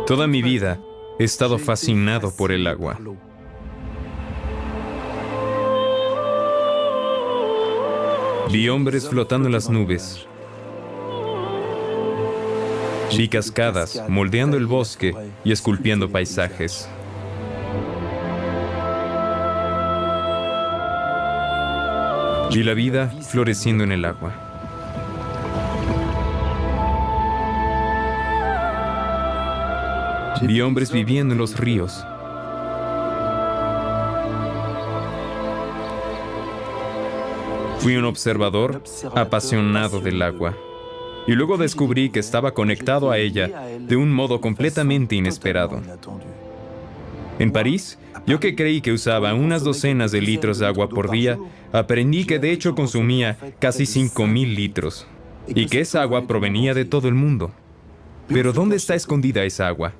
Toda mi vida he estado fascinado por el agua. Vi hombres flotando en las nubes. Vi cascadas moldeando el bosque y esculpiendo paisajes. Vi la vida floreciendo en el agua. Vi hombres viviendo en los ríos. Fui un observador apasionado del agua. Y luego descubrí que estaba conectado a ella de un modo completamente inesperado. En París, yo que creí que usaba unas docenas de litros de agua por día, aprendí que de hecho consumía casi 5.000 litros. Y que esa agua provenía de todo el mundo. Pero ¿dónde está escondida esa agua?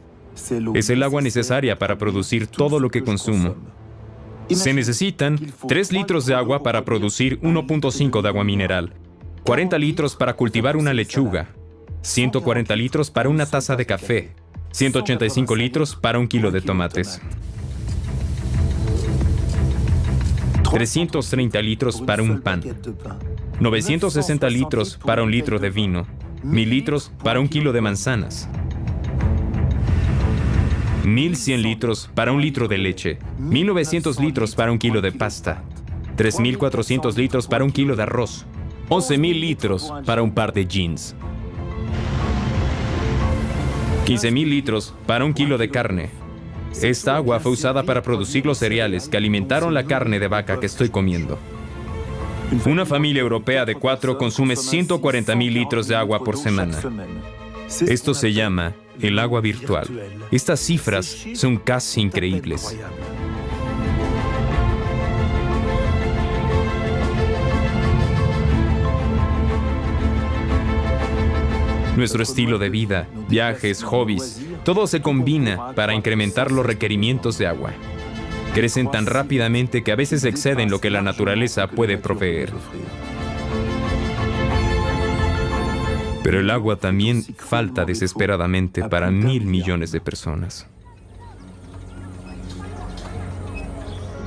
Es el agua necesaria para producir todo lo que consumo. Se necesitan 3 litros de agua para producir 1.5 de agua mineral, 40 litros para cultivar una lechuga, 140 litros para una taza de café, 185 litros para 1 kilo de tomates, 330 litros para un pan, 960 litros para 1 litro de vino, 1.000 litros para 1 kilo de manzanas, 1.100 litros para 1 litro de leche, 1.900 litros para 1 kilo de pasta, 3.400 litros para 1 kilo de arroz, 11.000 litros para un par de jeans, 15.000 litros para 1 kilo de carne. Esta agua fue usada para producir los cereales que alimentaron la carne de vaca que estoy comiendo. Una familia europea de 4 consume 140.000 litros de agua por semana. Esto se llama el agua virtual. Estas cifras son casi increíbles. Nuestro estilo de vida, viajes, hobbies, todo se combina para incrementar los requerimientos de agua. Crecen tan rápidamente que a veces exceden lo que la naturaleza puede proveer. Pero el agua también falta desesperadamente para 1.000 millones de personas.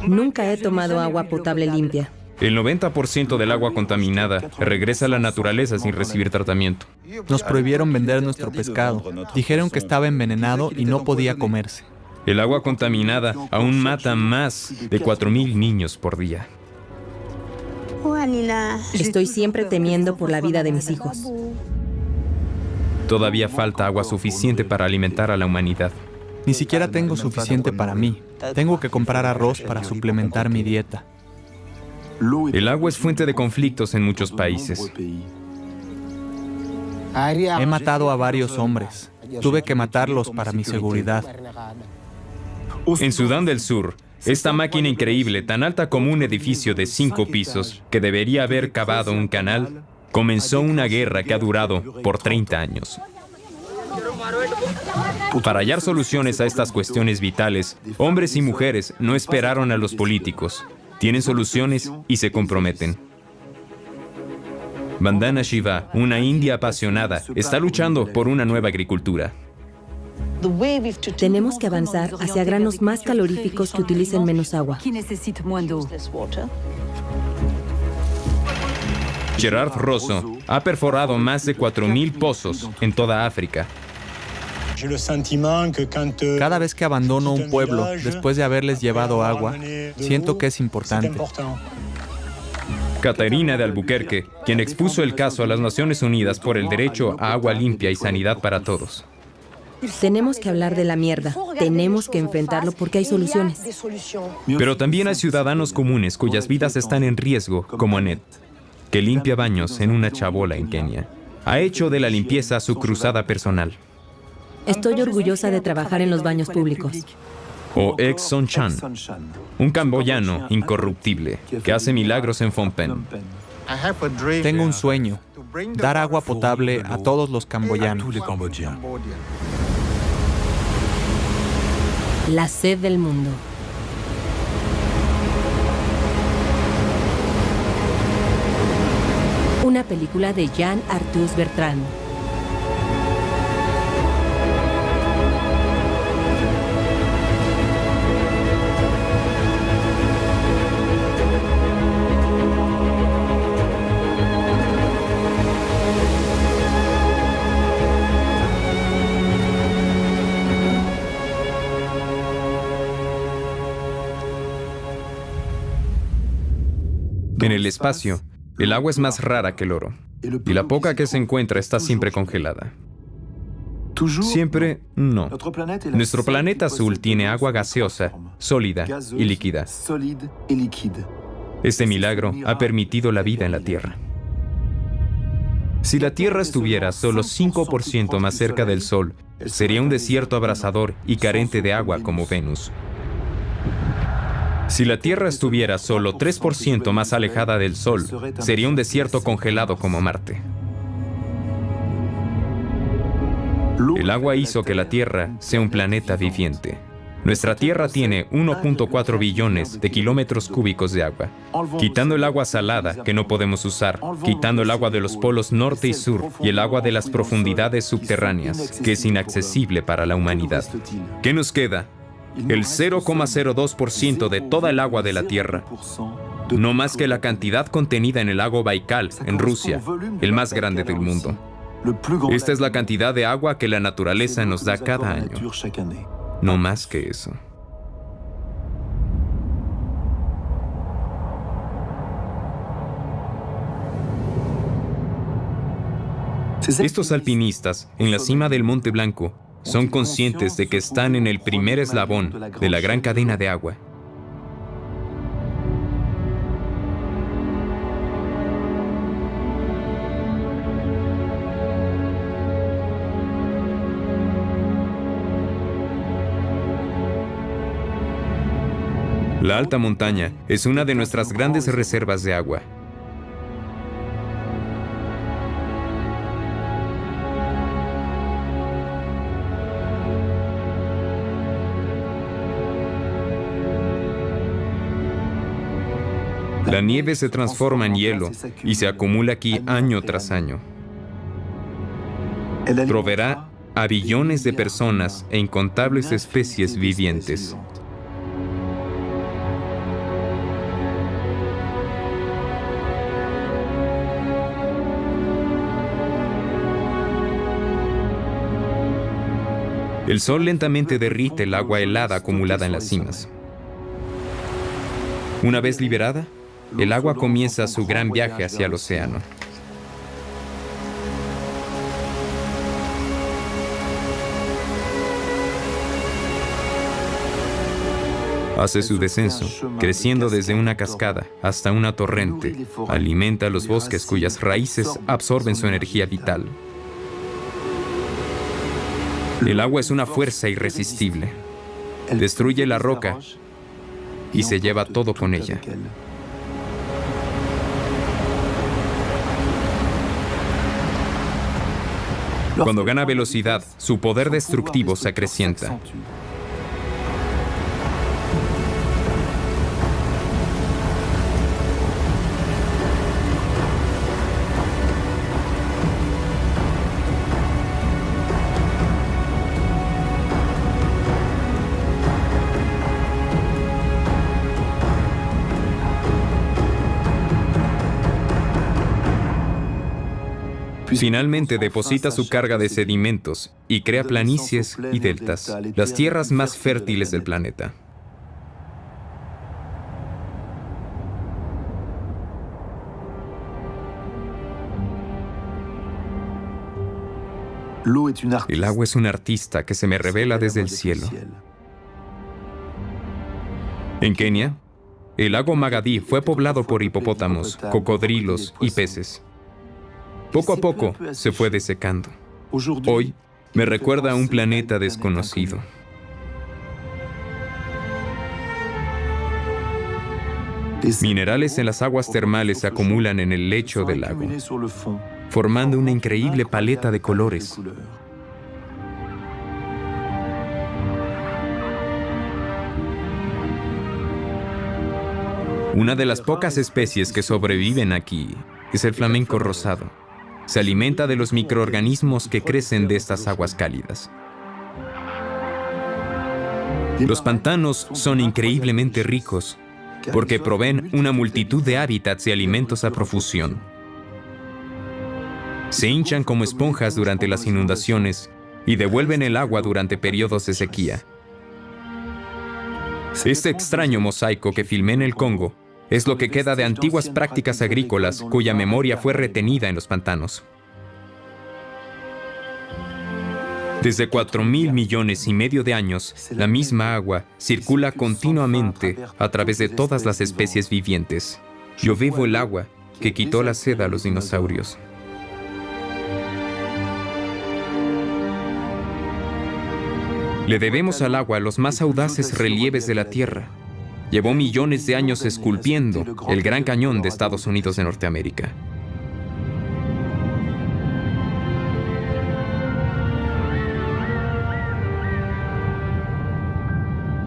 Nunca he tomado agua potable limpia. El 90% del agua contaminada regresa a la naturaleza sin recibir tratamiento. Nos prohibieron vender nuestro pescado. Dijeron que estaba envenenado y no podía comerse. El agua contaminada aún mata más de 4.000 niños por día. Estoy siempre temiendo por la vida de mis hijos. Todavía falta agua suficiente para alimentar a la humanidad. Ni siquiera tengo suficiente para mí. Tengo que comprar arroz para suplementar mi dieta. El agua es fuente de conflictos en muchos países. He matado a varios hombres. Tuve que matarlos para mi seguridad. En Sudán del Sur, esta máquina increíble, tan alta como un edificio de 5 pisos, que debería haber cavado un canal, comenzó una guerra que ha durado por 30 años. Para hallar soluciones a estas cuestiones vitales, hombres y mujeres no esperaron a los políticos. Tienen soluciones y se comprometen. Vandana Shiva, una india apasionada, está luchando por una nueva agricultura. Tenemos que avanzar hacia granos más caloríficos que utilicen menos agua. Gerard Rosso ha perforado más de 4.000 pozos en toda África. Cada vez que abandono un pueblo después de haberles llevado agua, siento que es importante. Caterina de Albuquerque, quien expuso el caso a las Naciones Unidas por el derecho a agua limpia y sanidad para todos. Tenemos que hablar de la mierda. Tenemos que enfrentarlo porque hay soluciones. Pero también hay ciudadanos comunes cuyas vidas están en riesgo, como Annette, que limpia baños en una chabola en Kenia. Ha hecho de la limpieza su cruzada personal. Estoy orgullosa de trabajar en los baños públicos. O Ek Son Chan, un camboyano incorruptible que hace milagros en Phnom Penh. Tengo un sueño: dar agua potable a todos los camboyanos. La sed del mundo. Una película de Jean Arthus Bertrand. el espacio, el agua es más rara que el oro. Y la poca que se encuentra está siempre congelada. Siempre no. Nuestro planeta azul tiene agua gaseosa, sólida y líquida. Este milagro ha permitido la vida en la Tierra. Si la Tierra estuviera solo 5% más cerca del Sol, sería un desierto abrasador y carente de agua como Venus. Si la Tierra estuviera solo 3% más alejada del Sol, sería un desierto congelado como Marte. El agua hizo que la Tierra sea un planeta viviente. Nuestra Tierra tiene 1.4 billones de kilómetros cúbicos de agua. Quitando el agua salada, que no podemos usar, quitando el agua de los polos norte y sur y el agua de las profundidades subterráneas, que es inaccesible para la humanidad. ¿Qué nos queda? El 0,02% de toda el agua de la Tierra. No más que la cantidad contenida en el lago Baikal, en Rusia, el más grande del mundo. Esta es la cantidad de agua que la naturaleza nos da cada año. No más que eso. Estos alpinistas, en la cima del Monte Blanco, son conscientes de que están en el primer eslabón de la gran cadena de agua. La alta montaña es una de nuestras grandes reservas de agua. La nieve se transforma en hielo y se acumula aquí año tras año. Proveerá a billones de personas e incontables especies vivientes. El sol lentamente derrite el agua helada acumulada en las cimas. Una vez liberada, el agua comienza su gran viaje hacia el océano. Hace su descenso, creciendo desde una cascada hasta una torrente. Alimenta los bosques cuyas raíces absorben su energía vital. El agua es una fuerza irresistible. Destruye la roca y se lleva todo con ella. Cuando gana velocidad, su poder destructivo se acrecienta. Finalmente deposita su carga de sedimentos y crea planicies y deltas, las tierras más fértiles del planeta. El agua es un artista que se me revela desde el cielo. En Kenia, el lago Magadi fue poblado por hipopótamos, cocodrilos y peces. Poco a poco se fue desecando. Hoy me recuerda a un planeta desconocido. Minerales en las aguas termales se acumulan en el lecho del lago, formando una increíble paleta de colores. Una de las pocas especies que sobreviven aquí es el flamenco rosado. Se alimenta de los microorganismos que crecen de estas aguas cálidas. Los pantanos son increíblemente ricos porque proveen una multitud de hábitats y alimentos a profusión. Se hinchan como esponjas durante las inundaciones y devuelven el agua durante periodos de sequía. Este extraño mosaico que filmé en el Congo Es lo que queda de antiguas prácticas agrícolas cuya memoria fue retenida en los pantanos. Desde 4.000 millones y medio de años, la misma agua circula continuamente a través de todas las especies vivientes. Yo bebo el agua que quitó la sed a los dinosaurios. Le debemos al agua los más audaces relieves de la Tierra. Llevó millones de años esculpiendo el Gran Cañón de Estados Unidos de Norteamérica.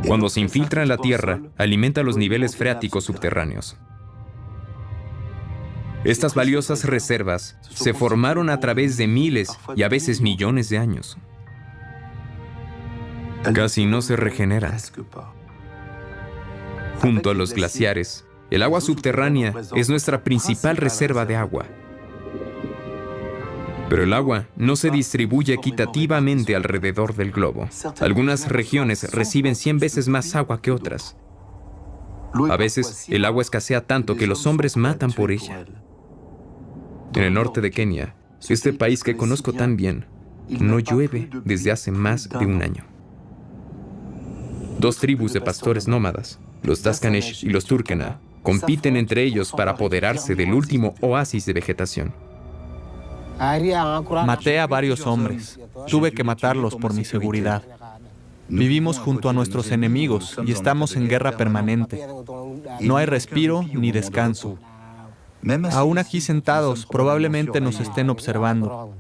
Cuando se infiltra en la Tierra, alimenta los niveles freáticos subterráneos. Estas valiosas reservas se formaron a través de miles y a veces millones de años. Casi no se regeneran. Junto a los glaciares, el agua subterránea es nuestra principal reserva de agua. Pero el agua no se distribuye equitativamente alrededor del globo. Algunas regiones reciben 100 veces más agua que otras. A veces, el agua escasea tanto que los hombres matan por ella. En el norte de Kenia, este país que conozco tan bien, no llueve desde hace más de un año. Dos tribus de pastores nómadas, los Dasqanesh y los Turkana, compiten entre ellos para apoderarse del último oasis de vegetación. Maté a varios hombres. Tuve que matarlos por mi seguridad. Vivimos junto a nuestros enemigos y estamos en guerra permanente. No hay respiro ni descanso. Aún aquí sentados, probablemente nos estén observando.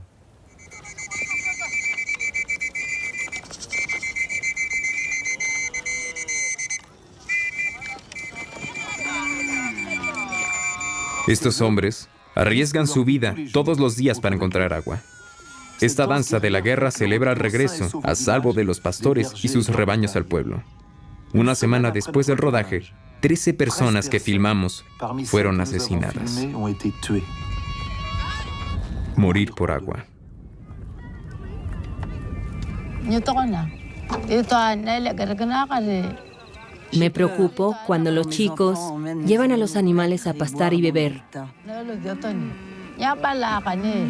Estos hombres arriesgan su vida todos los días para encontrar agua. Esta danza de la guerra celebra el regreso a salvo de los pastores y sus rebaños al pueblo. Una semana después del rodaje, 13 personas que filmamos fueron asesinadas. Morir por agua. Me preocupo cuando los chicos llevan a los animales a pastar y beber.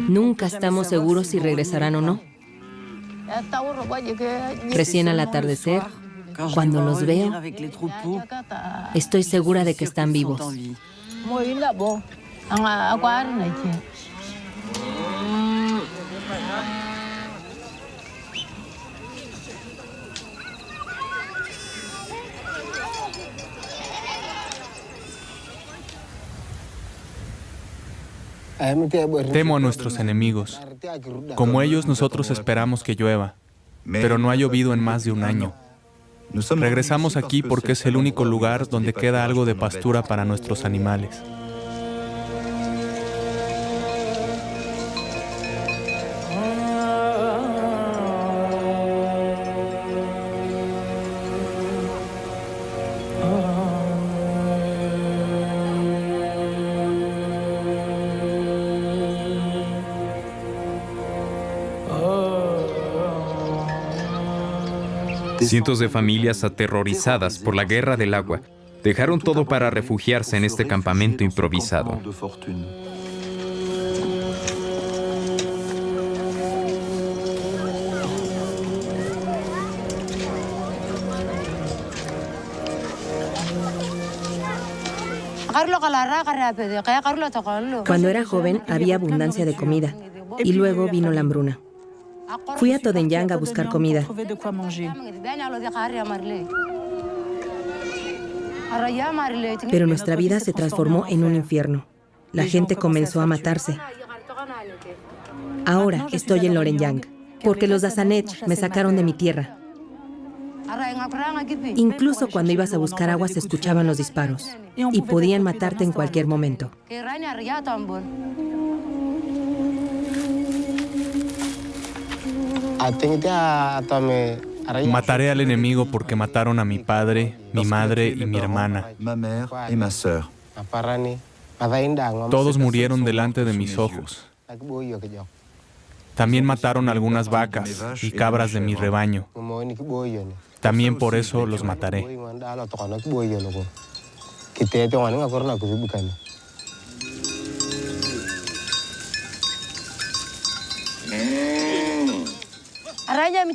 Nunca estamos seguros si regresarán o no. Recién al atardecer, cuando los veo, estoy segura de que están vivos. Temo a nuestros enemigos. Como ellos, nosotros esperamos que llueva, pero no ha llovido en más de un año. Regresamos aquí porque es el único lugar donde queda algo de pastura para nuestros animales. Cientos de familias aterrorizadas por la guerra del agua dejaron todo para refugiarse en este campamento improvisado. Cuando era joven había abundancia de comida y luego vino la hambruna. Fui a Todenyang a buscar comida. Pero nuestra vida se transformó en un infierno. La gente comenzó a matarse. Ahora estoy en Lorenyang, porque los Dasqanesh me sacaron de mi tierra. Incluso cuando ibas a buscar agua se escuchaban los disparos y podían matarte en cualquier momento. Mataré al enemigo porque mataron a mi padre, mi madre y mi hermana. Todos murieron delante de mis ojos. También mataron algunas vacas y cabras de mi rebaño. También por eso los mataré.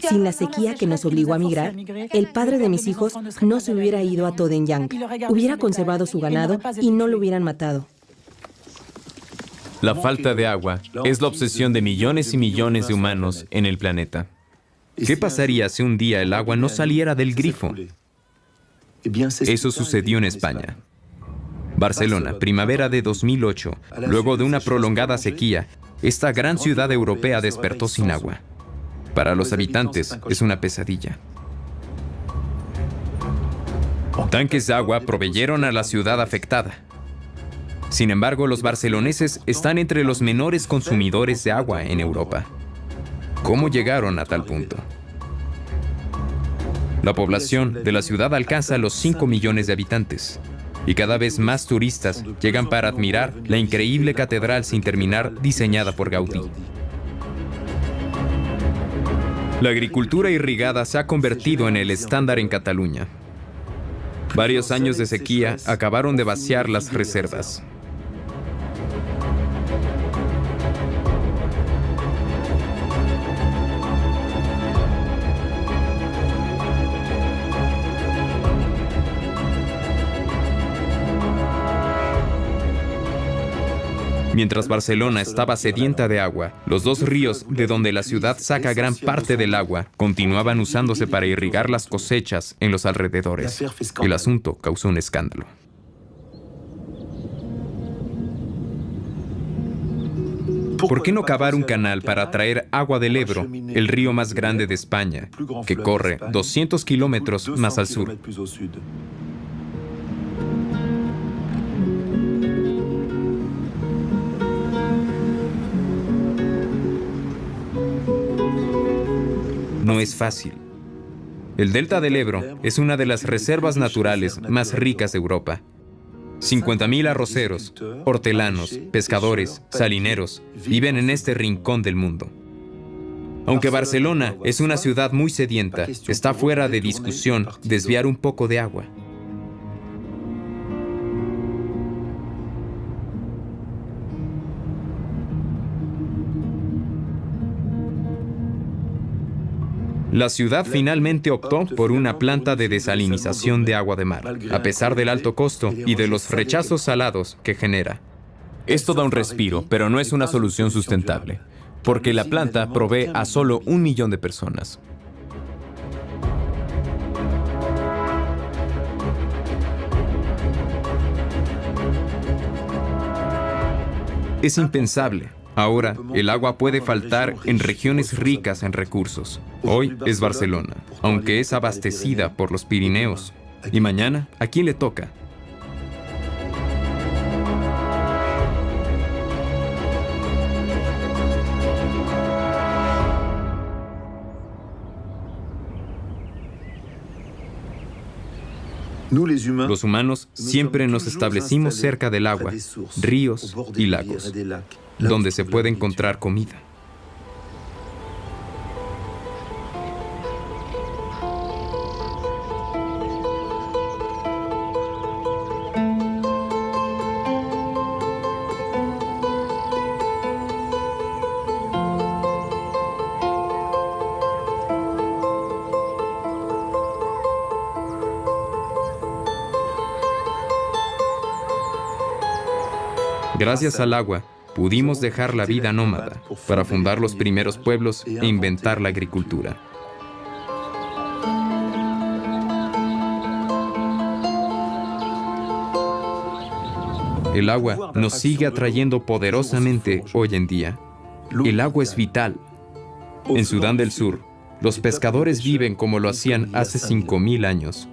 Sin la sequía que nos obligó a migrar, el padre de mis hijos no se hubiera ido a Todenyang. Hubiera conservado su ganado y no lo hubieran matado. La falta de agua es la obsesión de millones y millones de humanos en el planeta. ¿Qué pasaría si un día el agua no saliera del grifo? Eso sucedió en España. Barcelona, primavera de 2008. Luego de una prolongada sequía, esta gran ciudad europea despertó sin agua. Para los habitantes es una pesadilla. Tanques de agua proveyeron a la ciudad afectada. Sin embargo, los barceloneses están entre los menores consumidores de agua en Europa. ¿Cómo llegaron a tal punto? La población de la ciudad alcanza los 5 millones de habitantes. Y cada vez más turistas llegan para admirar la increíble catedral sin terminar diseñada por Gaudí. La agricultura irrigada se ha convertido en el estándar en Cataluña. Varios años de sequía acabaron de vaciar las reservas. Mientras Barcelona estaba sedienta de agua, los dos ríos de donde la ciudad saca gran parte del agua continuaban usándose para irrigar las cosechas en los alrededores. El asunto causó un escándalo. ¿Por qué no cavar un canal para traer agua del Ebro, el río más grande de España, que corre 200 kilómetros más al sur? No es fácil. El delta del Ebro es una de las reservas naturales más ricas de Europa. 50.000 arroceros, hortelanos, pescadores, salineros viven en este rincón del mundo. Aunque Barcelona es una ciudad muy sedienta, está fuera de discusión desviar un poco de agua. La ciudad finalmente optó por una planta de desalinización de agua de mar, a pesar del alto costo y de los rechazos salados que genera. Esto da un respiro, pero no es una solución sustentable, porque la planta provee a solo 1 millón de personas. Es impensable. Ahora, el agua puede faltar en regiones ricas en recursos. Hoy es Barcelona, aunque es abastecida por los Pirineos. ¿Y mañana? ¿A quién le toca? Los humanos siempre nos establecimos cerca del agua, ríos y lagos, donde se puede encontrar comida. Gracias al agua, pudimos dejar la vida nómada para fundar los primeros pueblos e inventar la agricultura. El agua nos sigue atrayendo poderosamente hoy en día. El agua es vital. En Sudán del Sur, los pescadores viven como lo hacían hace 5.000 años.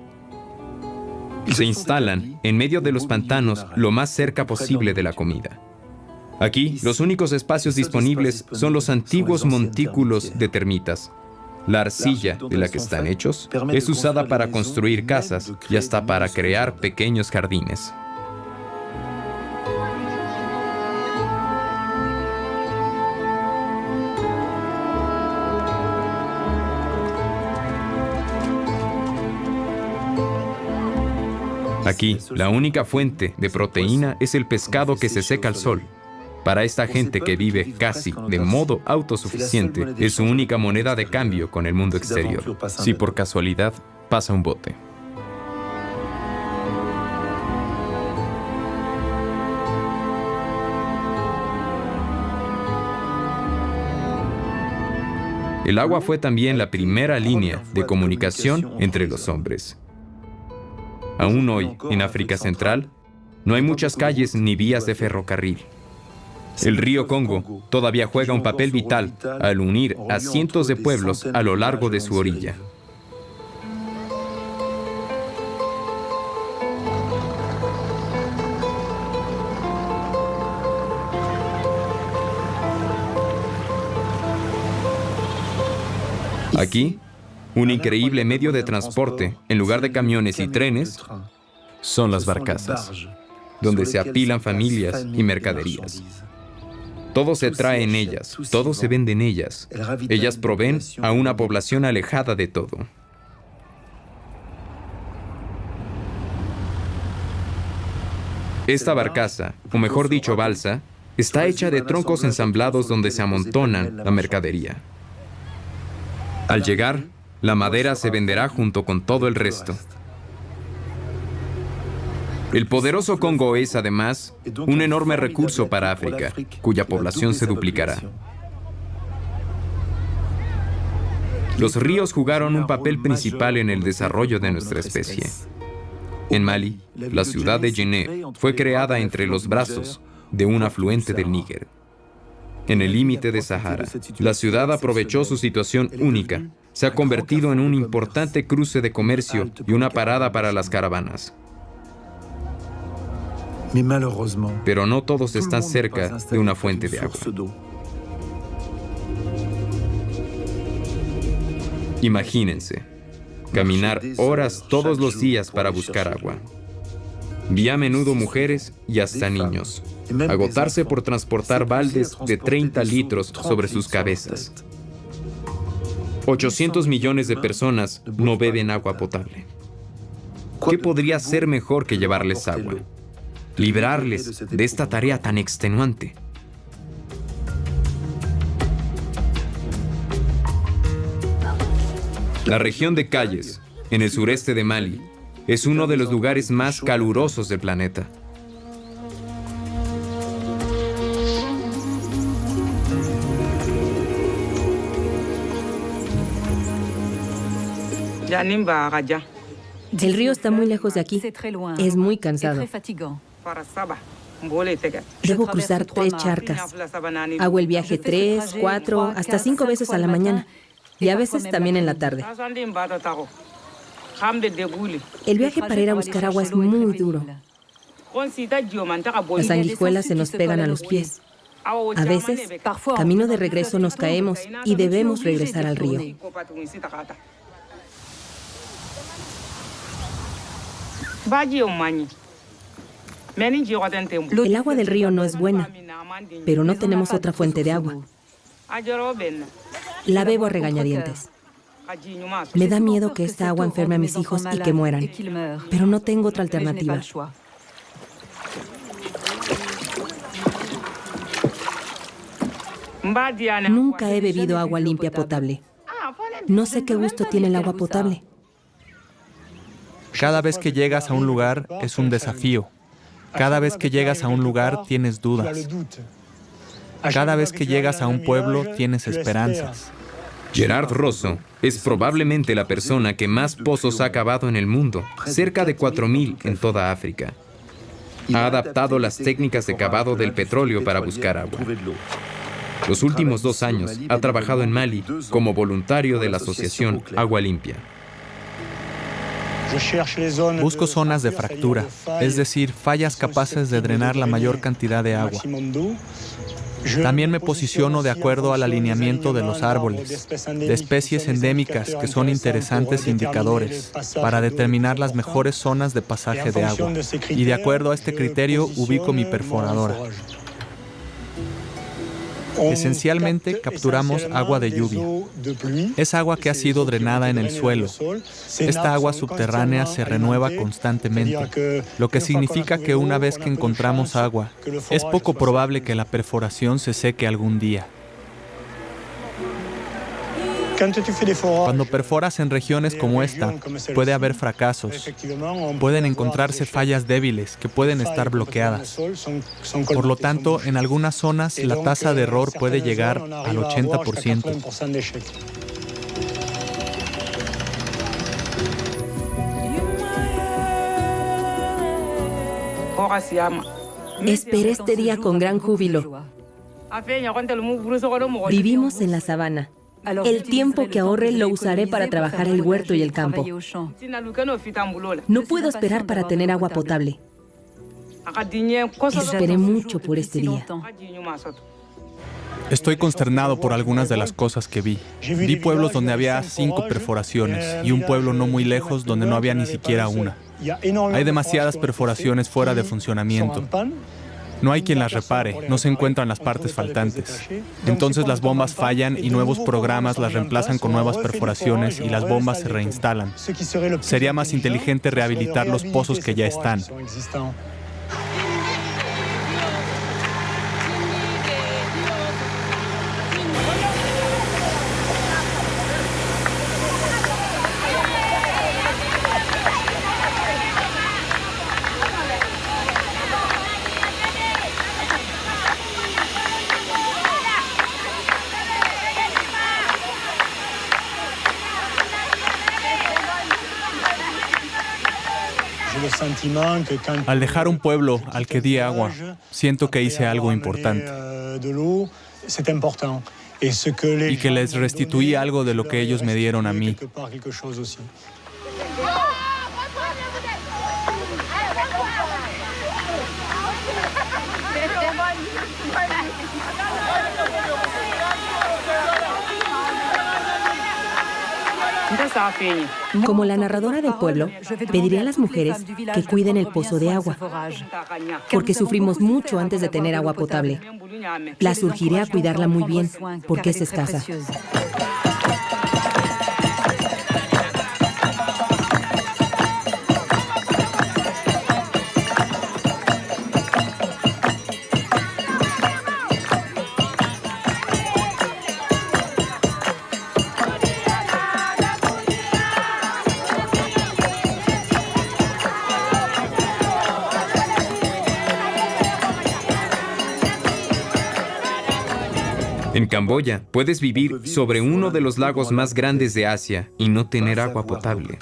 Se instalan en medio de los pantanos lo más cerca posible de la comida. Aquí, los únicos espacios disponibles son los antiguos montículos de termitas. La arcilla de la que están hechos es usada para construir casas y hasta para crear pequeños jardines. Aquí, la única fuente de proteína es el pescado que se seca al sol. Para esta gente que vive casi de modo autosuficiente, es su única moneda de cambio con el mundo exterior, si por casualidad pasa un bote. El agua fue también la primera línea de comunicación entre los hombres. Aún hoy, en África Central, no hay muchas calles ni vías de ferrocarril. El río Congo todavía juega un papel vital al unir a cientos de pueblos a lo largo de su orilla. Aquí, un increíble medio de transporte, en lugar de camiones y trenes, son las barcazas, donde se apilan familias y mercaderías. Todo se trae en ellas, todo se vende en ellas. Ellas proveen a una población alejada de todo. Esta barcaza, o mejor dicho balsa, está hecha de troncos ensamblados donde se amontonan la mercadería. Al llegar, la madera se venderá junto con todo el resto. El poderoso Congo es, además, un enorme recurso para África, cuya población se duplicará. Los ríos jugaron un papel principal en el desarrollo de nuestra especie. En Mali, la ciudad de Djenné fue creada entre los brazos de un afluente del Níger. En el límite de Sahara, la ciudad aprovechó su situación única. Se ha convertido en un importante cruce de comercio y una parada para las caravanas. Pero no todos están cerca de una fuente de agua. Imagínense, caminar horas todos los días para buscar agua. Vi a menudo mujeres y hasta niños agotarse por transportar baldes de 30 litros sobre sus cabezas. 800 millones de personas no beben agua potable. ¿Qué podría ser mejor que llevarles agua? Librarles de esta tarea tan extenuante. La región de Kayes, en el sureste de Mali, es uno de los lugares más calurosos del planeta. El río está muy lejos de aquí. Es muy cansado. Debo cruzar 3 charcas. Hago el viaje 3, 4, hasta 5 veces a la mañana. Y a veces también en la tarde. El viaje para ir a buscar agua es muy duro. Las sanguijuelas se nos pegan a los pies. A veces, camino de regreso nos caemos y debemos regresar al río. El agua del río no es buena, pero no tenemos otra fuente de agua. La bebo a regañadientes. Me da miedo que esta agua enferme a mis hijos y que mueran, pero no tengo otra alternativa. Nunca he bebido agua limpia potable. No sé qué gusto tiene el agua potable. Cada vez que llegas a un lugar es un desafío. Cada vez que llegas a un lugar tienes dudas. Cada vez que llegas a un pueblo tienes esperanzas. Gerard Rosso es probablemente la persona que más pozos ha cavado en el mundo, cerca de 4.000 en toda África. Ha adaptado las técnicas de cavado del petróleo para buscar agua. Los últimos 2 años ha trabajado en Mali como voluntario de la asociación Agua Limpia. Busco zonas de fractura, es decir, fallas capaces de drenar la mayor cantidad de agua. También me posiciono de acuerdo al alineamiento de los árboles, de especies endémicas que son interesantes indicadores para determinar las mejores zonas de pasaje de agua. Y de acuerdo a este criterio ubico mi perforadora. Esencialmente, capturamos agua de lluvia. Es agua que ha sido drenada en el suelo. Esta agua subterránea se renueva constantemente, lo que significa que una vez que encontramos agua, es poco probable que la perforación se seque algún día. Cuando perforas en regiones como esta, puede haber fracasos. Pueden encontrarse fallas débiles que pueden estar bloqueadas. Por lo tanto, en algunas zonas la tasa de error puede llegar al 80%. Esperé este día con gran júbilo. Vivimos en la sabana. El tiempo que ahorre lo usaré para trabajar el huerto y el campo. No puedo esperar para tener agua potable. Esperé mucho por este día. Estoy consternado por algunas de las cosas que vi. Vi pueblos donde había 5 perforaciones y un pueblo no muy lejos donde no había ni siquiera una. Hay demasiadas perforaciones fuera de funcionamiento. No hay quien las repare, no se encuentran las partes faltantes. Entonces las bombas fallan y nuevos programas las reemplazan con nuevas perforaciones y las bombas se reinstalan. Sería más inteligente rehabilitar los pozos que ya están. Al dejar un pueblo al que di agua, siento que hice algo importante y que les restituí algo de lo que ellos me dieron a mí. Como la narradora del pueblo, pediré a las mujeres que cuiden el pozo de agua, porque sufrimos mucho antes de tener agua potable. Las urgiré a cuidarla muy bien, porque es escasa. En Camboya, puedes vivir sobre uno de los lagos más grandes de Asia y no tener agua potable.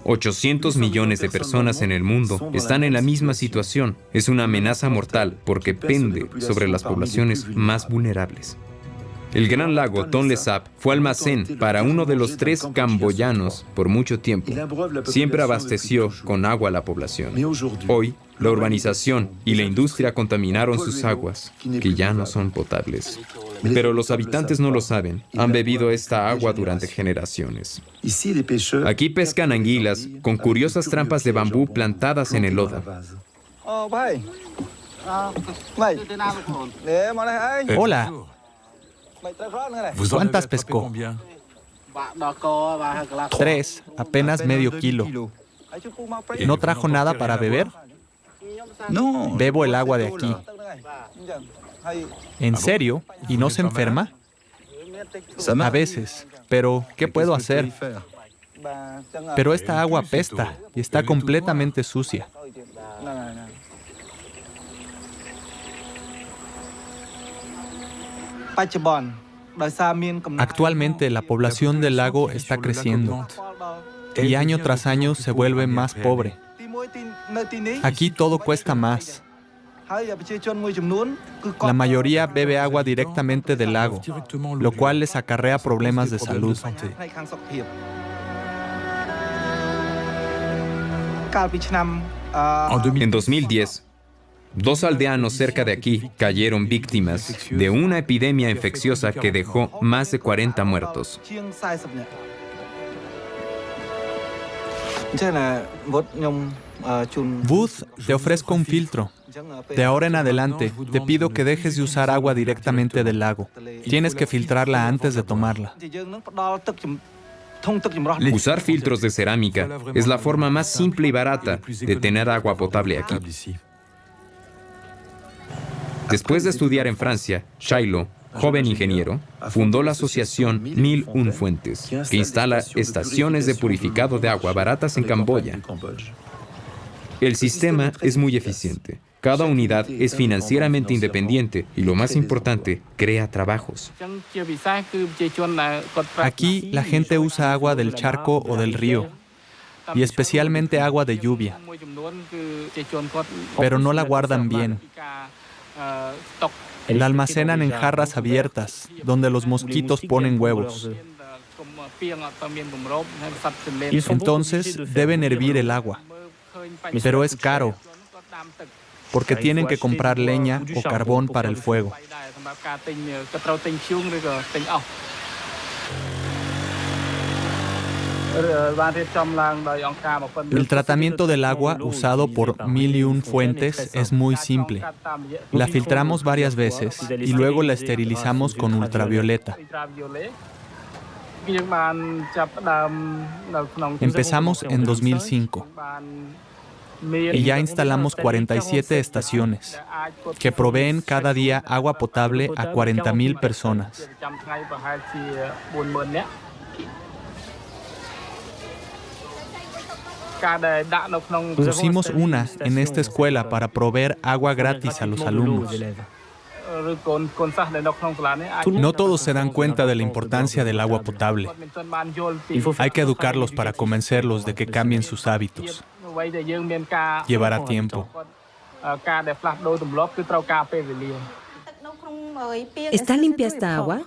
800 millones de personas en el mundo están en la misma situación. Es una amenaza mortal porque pende sobre las poblaciones más vulnerables. El gran lago Tonle Sap fue almacén para uno de los 3 camboyanos por mucho tiempo. Siempre abasteció con agua a la población. Hoy, la urbanización y la industria contaminaron sus aguas, que ya no son potables. Pero los habitantes no lo saben. Han bebido esta agua durante generaciones. Aquí pescan anguilas con curiosas trampas de bambú plantadas en el lodo. Hola. ¿Cuántas pescó? 3, apenas medio kilo. ¿No trajo nada para beber? No. Bebo el agua de aquí. ¿En serio? ¿Y no se enferma? A veces. Pero, ¿qué puedo hacer? Pero esta agua apesta y está completamente sucia. Actualmente la población del lago está creciendo y año tras año se vuelve más pobre. Aquí todo cuesta más. La mayoría bebe agua directamente del lago, lo cual les acarrea problemas de salud. En 2010, 2 aldeanos cerca de aquí cayeron víctimas de una epidemia infecciosa que dejó más de 40 muertos. Booth, te ofrezco un filtro. De ahora en adelante, te pido que dejes de usar agua directamente del lago. Tienes que filtrarla antes de tomarla. Usar filtros de cerámica es la forma más simple y barata de tener agua potable aquí. Después de estudiar en Francia, Shiloh, joven ingeniero, fundó la asociación 1001 Fuentes, que instala estaciones de purificado de agua baratas en Camboya. El sistema es muy eficiente. Cada unidad es financieramente independiente y, lo más importante, crea trabajos. Aquí la gente usa agua del charco o del río, y especialmente agua de lluvia, pero no la guardan bien. La almacenan en jarras abiertas, donde los mosquitos ponen huevos. Entonces deben hervir el agua, pero es caro, porque tienen que comprar leña o carbón para el fuego. El tratamiento del agua usado por 1001 Fuentes es muy simple. La filtramos varias veces y luego la esterilizamos con ultravioleta. Empezamos en 2005 y ya instalamos 47 estaciones que proveen cada día agua potable a 40,000 personas. Pusimos una en esta escuela para proveer agua gratis a los alumnos. No todos se dan cuenta de la importancia del agua potable. Hay que educarlos para convencerlos de que cambien sus hábitos. Llevará tiempo. ¿Está limpia esta agua?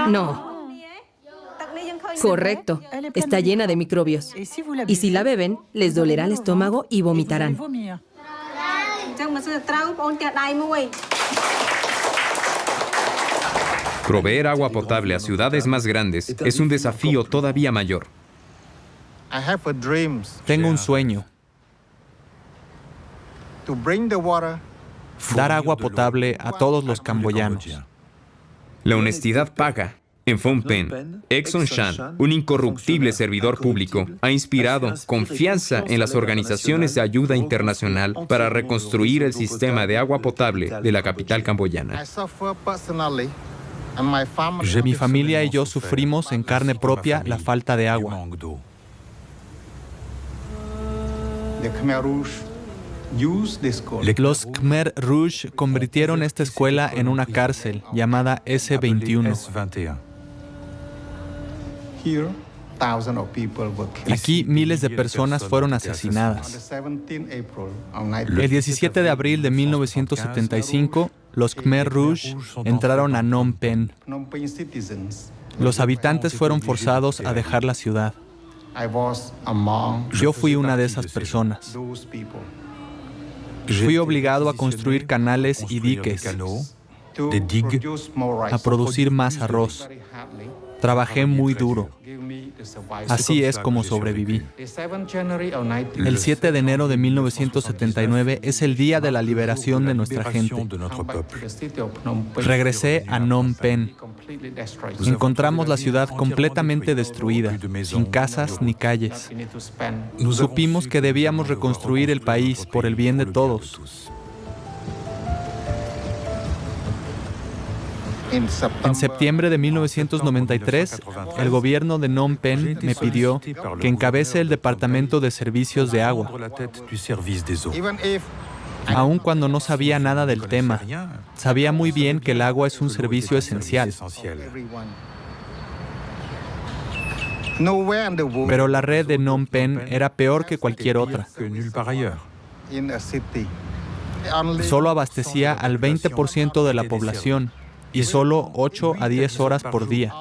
No. Correcto. Está llena de microbios. Y si la beben, les dolerá el estómago y vomitarán. Proveer agua potable a ciudades más grandes es un desafío todavía mayor. Tengo un sueño: dar agua potable a todos los camboyanos. La honestidad paga. En Phnom Penh, Exxon Shan, un incorruptible servidor público, ha inspirado confianza en las organizaciones de ayuda internacional para reconstruir el sistema de agua potable de la capital camboyana. Mi familia y yo sufrimos en carne propia la falta de agua. Los Khmer Rouge convirtieron esta escuela en una cárcel llamada S21. Aquí miles de personas fueron asesinadas. El 17 de abril de 1975, los Khmer Rouge entraron a Phnom Penh. Los habitantes fueron forzados a dejar la ciudad. Yo fui una de esas personas. Fui obligado a construir canales y diques, a producir más arroz. Trabajé muy duro. Así es como sobreviví. El 7 de enero de 1979 es el día de la liberación de nuestra gente. Regresé a Phnom Penh. Encontramos la ciudad completamente destruida, sin casas ni calles. Supimos que debíamos reconstruir el país por el bien de todos. En septiembre de 1993, el gobierno de Phnom Penh me pidió que encabece el Departamento de Servicios de Agua. Aun cuando no sabía nada del tema, sabía muy bien que el agua es un servicio esencial. Pero la red de Phnom Penh era peor que cualquier otra. Solo abastecía al 20% de la población y solo 8 a 10 horas por día.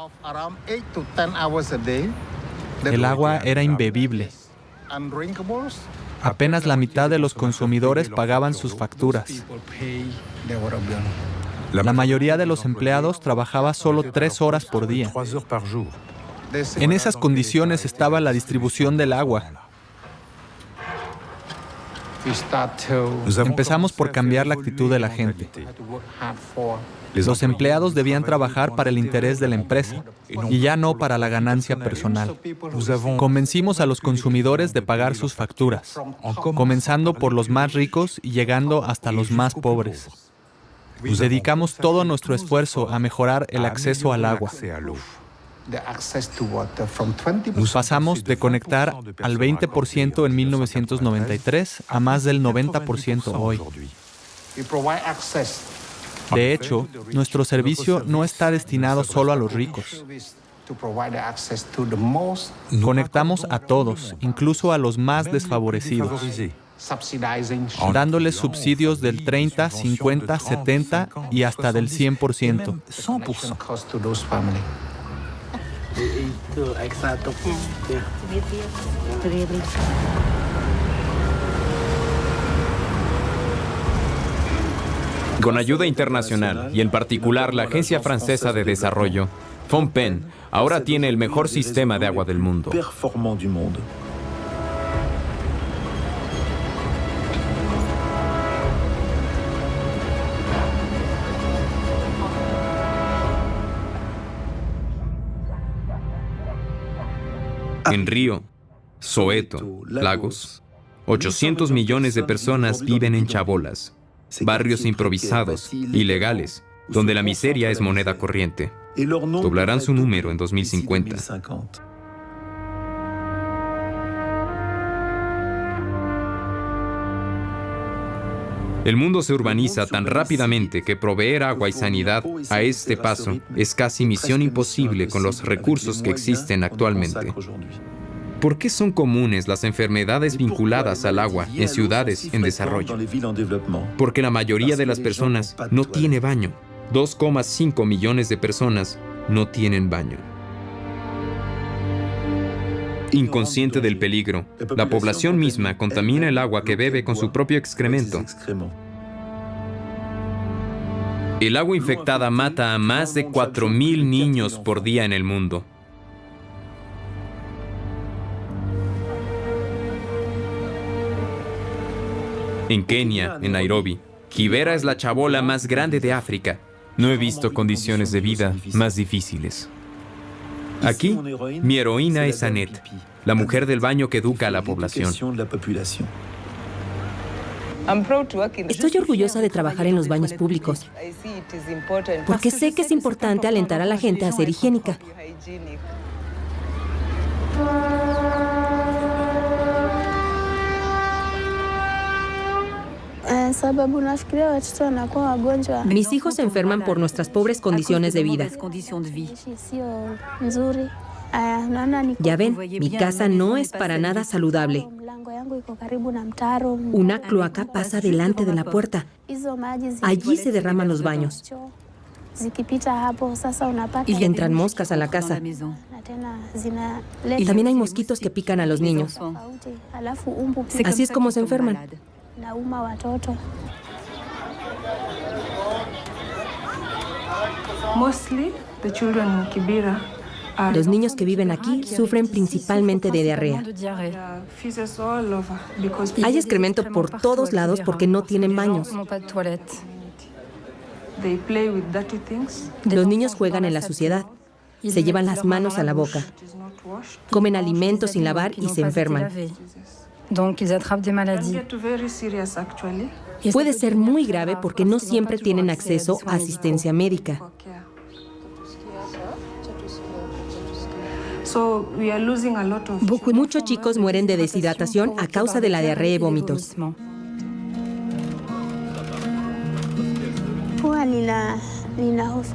El agua era imbebible. Apenas la mitad de los consumidores pagaban sus facturas. La mayoría de los empleados trabajaba solo 3 horas por día. En esas condiciones estaba la distribución del agua. Empezamos por cambiar la actitud de la gente. Los empleados debían trabajar para el interés de la empresa y ya no para la ganancia personal. Convencimos a los consumidores de pagar sus facturas, comenzando por los más ricos y llegando hasta los más pobres. Dedicamos todo nuestro esfuerzo a mejorar el acceso al agua. Pasamos de conectar al 20% en 1993 a más del 90% hoy. De hecho, nuestro servicio no está destinado solo a los ricos. Conectamos a todos, incluso a los más desfavorecidos, dándoles subsidios del 30, 50, 70 y hasta del 100%. Con ayuda internacional, y en particular la Agencia Francesa de Desarrollo, Phnom ahora tiene el mejor sistema de agua del mundo. En Río, Soweto, Lagos, 800 millones de personas viven en chabolas, barrios improvisados, ilegales, donde la miseria es moneda corriente. Doblarán su número en 2050. El mundo se urbaniza tan rápidamente que proveer agua y sanidad a este paso es casi misión imposible con los recursos que existen actualmente. ¿Por qué son comunes las enfermedades vinculadas al agua en ciudades en desarrollo? Porque la mayoría de las personas no tiene baño. 2,5 millones de personas no tienen baño. Inconsciente del peligro, la población misma contamina el agua que bebe con su propio excremento. El agua infectada mata a más de 4,000 niños por día en el mundo. En Kenia, en Nairobi, Kibera es la chabola más grande de África. No he visto condiciones de vida más difíciles. Aquí, mi heroína es Annette, la mujer del baño que educa a la población. Estoy orgullosa de trabajar en los baños públicos, porque sé que es importante alentar a la gente a ser higiénica. Mis hijos se enferman por nuestras pobres condiciones de vida. Ya ven, mi casa no es para nada saludable. Una cloaca pasa delante de la puerta. Allí se derraman los baños. Y entran moscas a la casa. Y también hay mosquitos que pican a los niños. Así es como se enferman. Los niños que viven aquí sufren principalmente de diarrea. Hay excremento por todos lados porque no tienen baños. Los niños juegan en la suciedad. Se llevan las manos a la boca. Comen alimentos sin lavar y se enferman. Puede ser muy grave porque no siempre tienen acceso a asistencia médica. Muchos chicos mueren de deshidratación a causa de la diarrea y vómitos.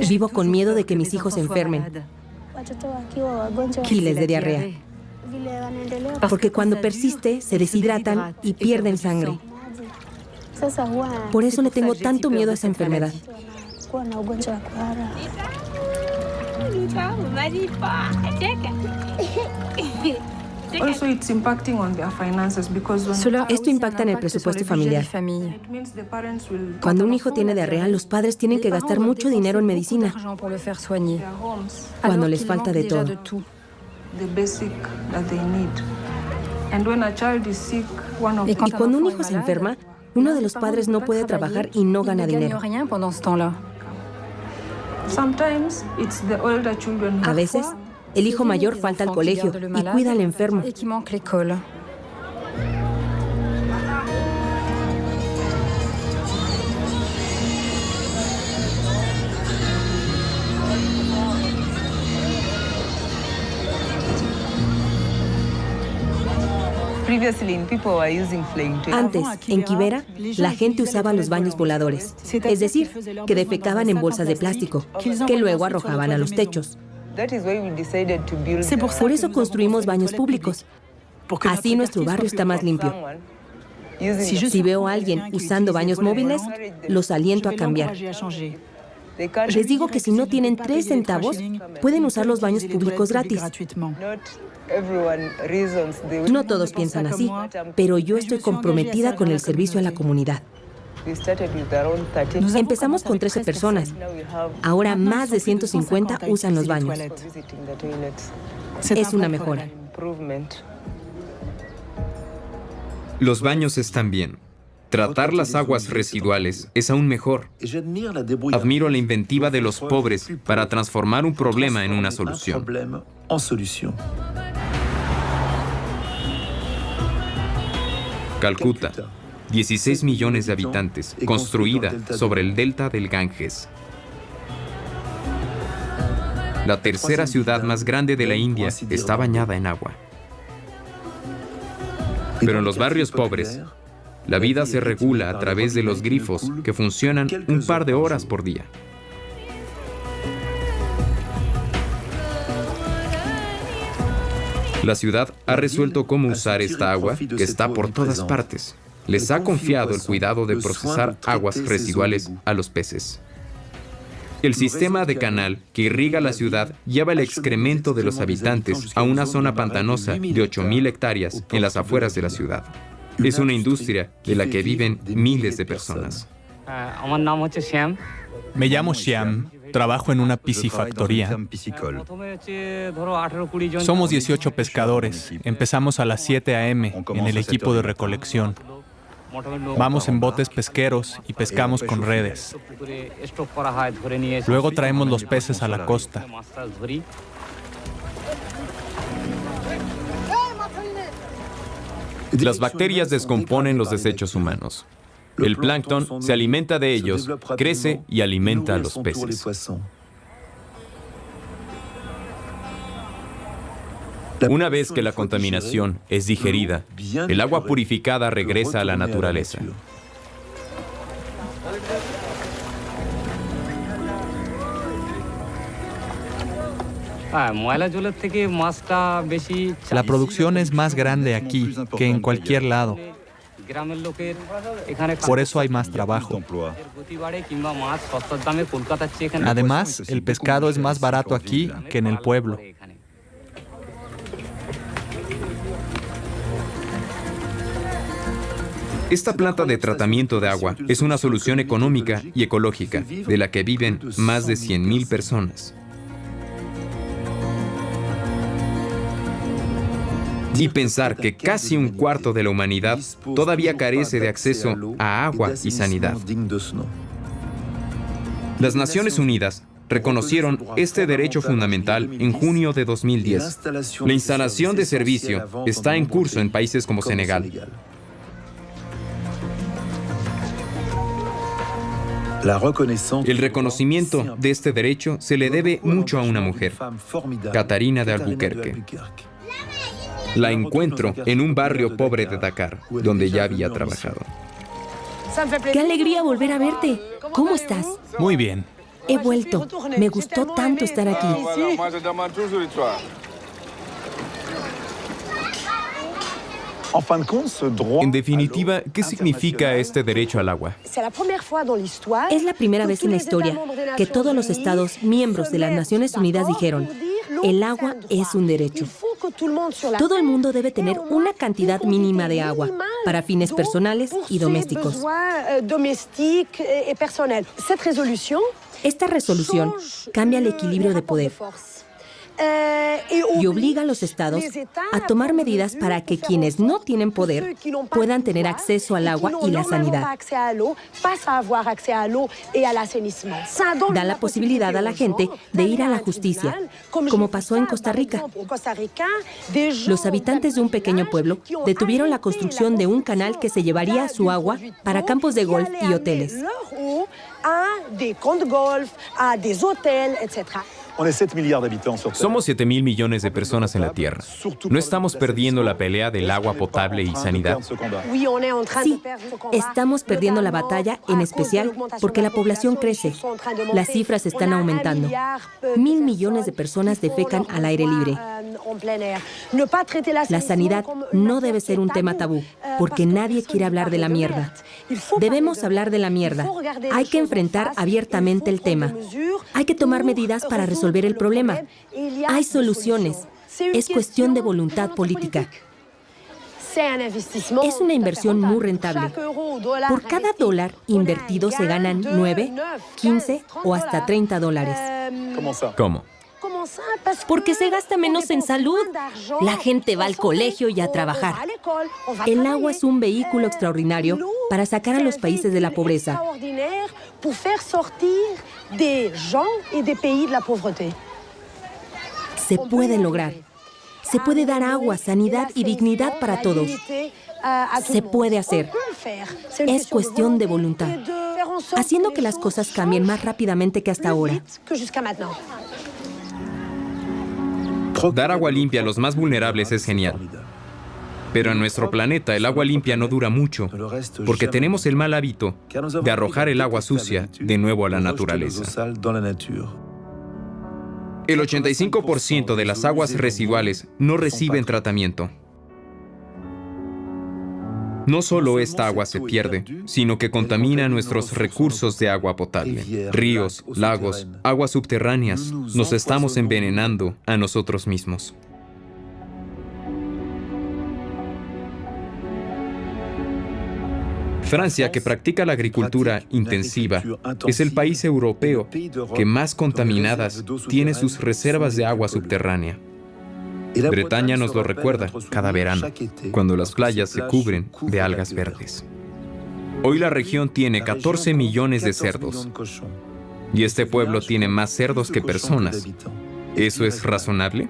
Vivo con miedo de que mis hijos se enfermen. Giles de diarrea. Porque cuando persiste, se deshidratan y pierden sangre. Por eso le tengo tanto miedo a esa enfermedad. Esto impacta en el presupuesto familiar. Cuando un hijo tiene diarrea, los padres tienen que gastar mucho dinero en medicina, cuando les falta de todo. Y cuando un hijo se enferma, uno de los padres no puede trabajar y no gana dinero. A veces, el hijo mayor falta al colegio y cuida al enfermo. Antes, en Kibera, la gente usaba los baños voladores, es decir, que defecaban en bolsas de plástico, que luego arrojaban a los techos. Por eso construimos baños públicos. Así nuestro barrio está más limpio. Si veo a alguien usando baños móviles, los aliento a cambiar. Les digo que si no tienen 3 centavos, pueden usar los baños públicos gratis. No todos piensan así, pero yo estoy comprometida con el servicio a la comunidad. Empezamos con 13 personas. Ahora más de 150 usan los baños. Es una mejora. Los baños están bien. Tratar las aguas residuales es aún mejor. Admiro la inventiva de los pobres para transformar un problema en una solución. Calcuta, 16 millones de habitantes, construida sobre el delta del Ganges. La tercera ciudad más grande de la India está bañada en agua. Pero en los barrios pobres, la vida se regula a través de los grifos que funcionan un par de horas por día. La ciudad ha resuelto cómo usar esta agua que está por todas partes. Les ha confiado el cuidado de procesar aguas residuales a los peces. El sistema de canal que irriga la ciudad lleva el excremento de los habitantes a una zona pantanosa de 8,000 hectáreas en las afueras de la ciudad. Es una industria de la que viven miles de personas. Me llamo Shyam, trabajo en una piscifactoría. Somos 18 pescadores. Empezamos a las 7 a.m. en el equipo de recolección. Vamos en botes pesqueros y pescamos con redes. Luego traemos los peces a la costa. Las bacterias descomponen los desechos humanos. El plancton se alimenta de ellos, crece y alimenta a los peces. Una vez que la contaminación es digerida, el agua purificada regresa a la naturaleza. La producción es más grande aquí que en cualquier lado. Por eso hay más trabajo. Además, el pescado es más barato aquí que en el pueblo. Esta planta de tratamiento de agua es una solución económica y ecológica de la que viven más de 100,000 personas. Y pensar que casi un cuarto de la humanidad todavía carece de acceso a agua y sanidad. Las Naciones Unidas reconocieron este derecho fundamental en junio de 2010. La instalación de servicio está en curso en países como Senegal. El reconocimiento de este derecho se le debe mucho a una mujer, Catarina de Albuquerque. La encuentro en un barrio pobre de Dakar, donde ya había trabajado. ¡Qué alegría volver a verte! ¿Cómo estás? Muy bien. He vuelto. Me gustó tanto estar aquí. En definitiva, ¿qué significa este derecho al agua? Es la primera vez en la historia que todos los estados miembros de las Naciones Unidas dijeron: el agua es un derecho. Todo el mundo debe tener una cantidad mínima de agua para fines personales y domésticos. Esta resolución cambia el equilibrio de poder. y obliga a los estados a tomar medidas para que quienes no tienen poder puedan tener acceso al agua y la sanidad. Da la posibilidad a la gente de ir a la justicia, como pasó en Costa Rica. Los habitantes de un pequeño pueblo detuvieron la construcción de un canal que se llevaría su agua para campos de golf y hoteles. Somos 7.000 millones de personas en la Tierra. ¿No estamos perdiendo la pelea del agua potable y sanidad? Sí, estamos perdiendo la batalla, en especial porque la población crece. Las cifras están aumentando. 1.000 millones de personas defecan al aire libre. La sanidad no debe ser un tema tabú, porque nadie quiere hablar de la mierda. Debemos hablar de la mierda. Hay que enfrentar abiertamente el tema. Hay que tomar medidas para resolver el problema. Hay soluciones. Es cuestión de voluntad política. Es una inversión muy rentable. Por cada dólar invertido se ganan 9, 15 o hasta $30. ¿Cómo? Porque se gasta menos en salud. La gente va al colegio y a trabajar. El agua es un vehículo extraordinario para sacar a los países de la pobreza. Se puede lograr. Se puede dar agua, sanidad y dignidad para todos. Se puede hacer. Es cuestión de voluntad. Haciendo que las cosas cambien más rápidamente que hasta ahora. Dar agua limpia a los más vulnerables es genial. Pero en nuestro planeta el agua limpia no dura mucho, porque tenemos el mal hábito de arrojar el agua sucia de nuevo a la naturaleza. El 85% de las aguas residuales no reciben tratamiento. No solo esta agua se pierde, sino que contamina nuestros recursos de agua potable. Ríos, lagos, aguas subterráneas. Nos estamos envenenando a nosotros mismos. Francia, que practica la agricultura intensiva, es el país europeo que más contaminadas tiene sus reservas de agua subterránea. Bretaña nos lo recuerda cada verano, cuando las playas se cubren de algas verdes. Hoy la región tiene 14 millones de cerdos, y este pueblo tiene más cerdos que personas. ¿Eso es razonable?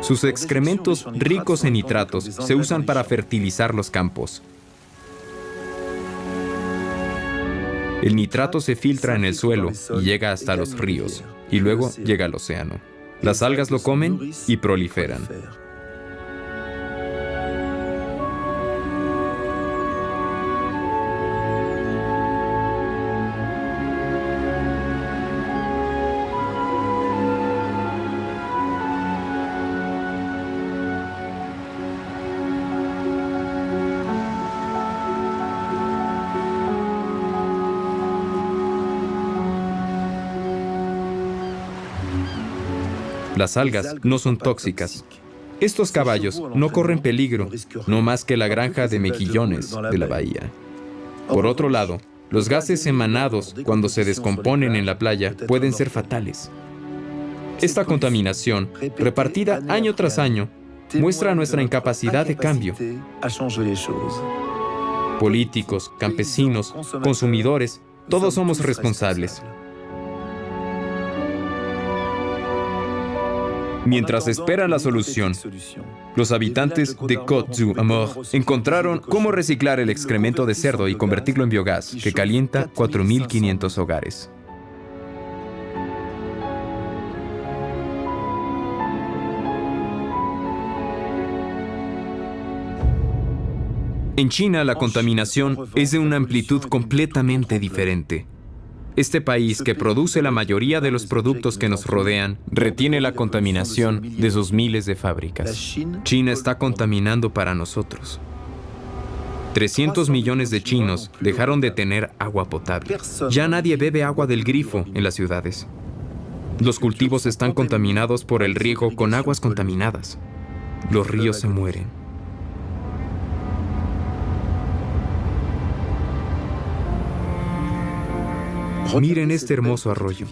Sus excrementos ricos en nitratos se usan para fertilizar los campos. El nitrato se filtra en el suelo y llega hasta los ríos, y luego llega al océano. Las algas lo comen y proliferan. Las algas no son tóxicas. Estos caballos no corren peligro, no más que la granja de mejillones de la bahía. Por otro lado, los gases emanados cuando se descomponen en la playa pueden ser fatales. Esta contaminación, repartida año tras año, muestra nuestra incapacidad de cambio. Políticos, campesinos, consumidores, todos somos responsables. Mientras esperan la solución, los habitantes de Côte-d'Armor encontraron cómo reciclar el excremento de cerdo y convertirlo en biogás, que calienta 4.500 hogares. En China, la contaminación es de una amplitud completamente diferente. Este país, que produce la mayoría de los productos que nos rodean, retiene la contaminación de sus miles de fábricas. China está contaminando para nosotros. 300 millones de chinos dejaron de tener agua potable. Ya nadie bebe agua del grifo en las ciudades. Los cultivos están contaminados por el riego con aguas contaminadas. Los ríos se mueren. Miren este hermoso arroyo.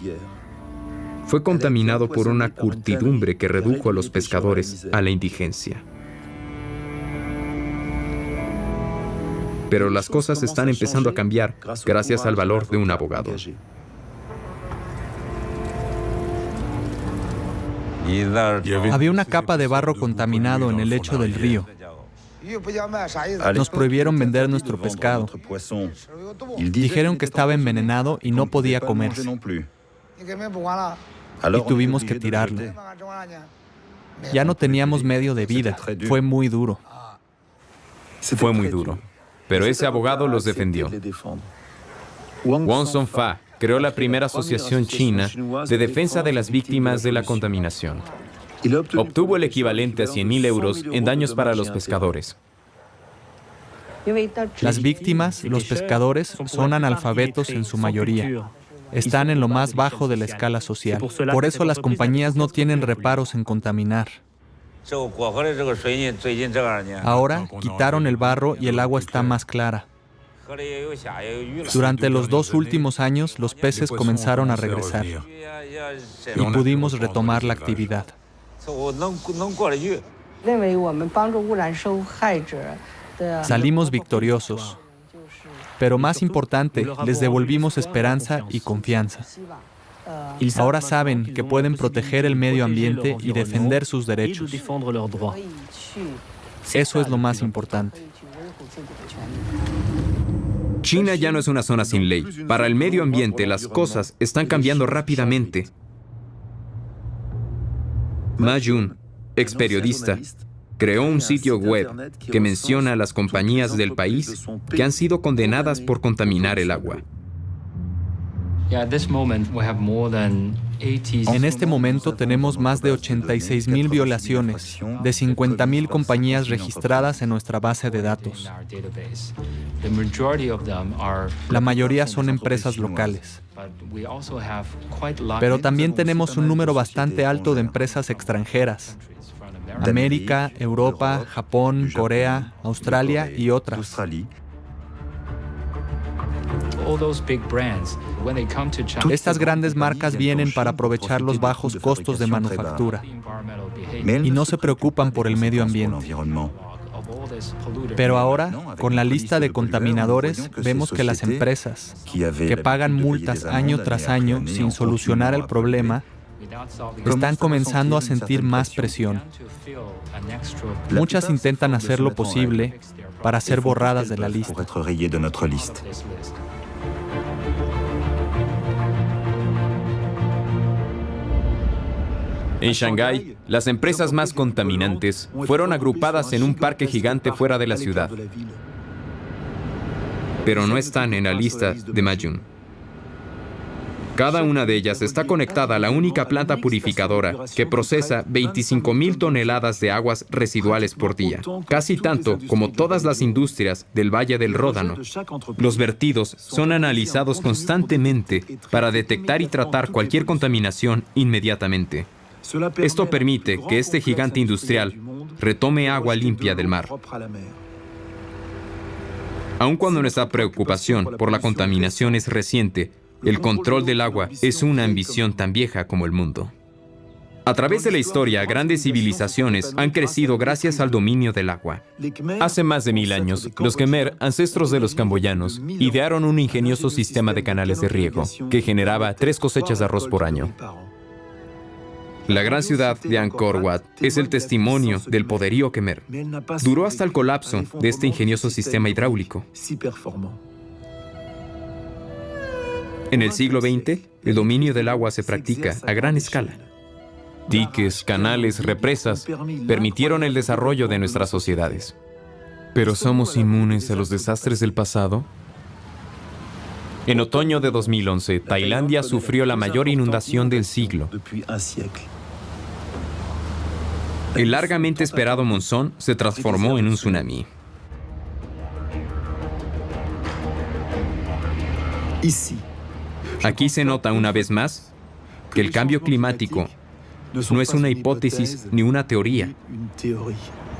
fue contaminado por una curtidumbre que redujo a los pescadores a la indigencia. Pero las cosas están empezando a cambiar gracias al valor de un abogado. Había una capa de barro contaminado en el lecho del río. Nos prohibieron vender nuestro pescado. Dijeron que estaba envenenado y no podía comerse. Y tuvimos que tirarlo. Ya no teníamos medio de vida. Fue muy duro. Fue muy duro. Pero ese abogado los defendió. Wang Songfa creó la primera asociación china de defensa de las víctimas de la contaminación. Obtuvo el equivalente a 100.000 euros en daños para los pescadores. Las víctimas, los pescadores, son analfabetos en su mayoría. Están en lo más bajo de la escala social. Por eso las compañías no tienen reparos en contaminar. Ahora quitaron el barro y el agua está más clara. Durante los 2 últimos años, los peces comenzaron a regresar y pudimos retomar la actividad. Salimos victoriosos, pero más importante, les devolvimos esperanza y confianza. Ahora saben que pueden proteger el medio ambiente y defender sus derechos. Eso es lo más importante. China ya no es una zona sin ley. Para el medio ambiente, las cosas están cambiando rápidamente. Ma Jun, ex periodista, creó un sitio web que menciona a las compañías del país que han sido condenadas por contaminar el agua. En este momento tenemos más de 86,000 violaciones de 50,000 compañías registradas en nuestra base de datos. La mayoría son empresas locales. Pero también tenemos un número bastante alto de empresas extranjeras. América, Europa, Japón, Corea, Australia y otras. Estas grandes marcas vienen para aprovechar los bajos costos de manufactura y no se preocupan por el medio ambiente. Pero ahora, con la lista de contaminadores, vemos que las empresas, que pagan multas año tras año sin solucionar el problema, están comenzando a sentir más presión. Muchas intentan hacer lo posible para ser borradas de la lista. En Shanghái, las empresas más contaminantes fueron agrupadas en un parque gigante fuera de la ciudad. Pero no están en la lista de Ma Jun. Cada una de ellas está conectada a la única planta purificadora que procesa 25,000 toneladas de aguas residuales por día, casi tanto como todas las industrias del Valle del Ródano. Los vertidos son analizados constantemente para detectar y tratar cualquier contaminación inmediatamente. Esto permite que este gigante industrial retome agua limpia del mar. Aun cuando nuestra preocupación por la contaminación es reciente, el control del agua es una ambición tan vieja como el mundo. A través de la historia, grandes civilizaciones han crecido gracias al dominio del agua. Hace más de 1000 años, los Khmer, ancestros de los camboyanos, idearon un ingenioso sistema de canales de riego que generaba 3 cosechas de arroz por año. La gran ciudad de Angkor Wat es el testimonio del poderío Khmer. Duró hasta el colapso de este ingenioso sistema hidráulico. En el siglo XX, el dominio del agua se practica a gran escala. Diques, canales, represas permitieron el desarrollo de nuestras sociedades. ¿Pero somos inmunes a los desastres del pasado? En otoño de 2011, Tailandia sufrió la mayor inundación del siglo. El largamente esperado monzón se transformó en un tsunami. Aquí se nota una vez más que el cambio climático no es una hipótesis ni una teoría,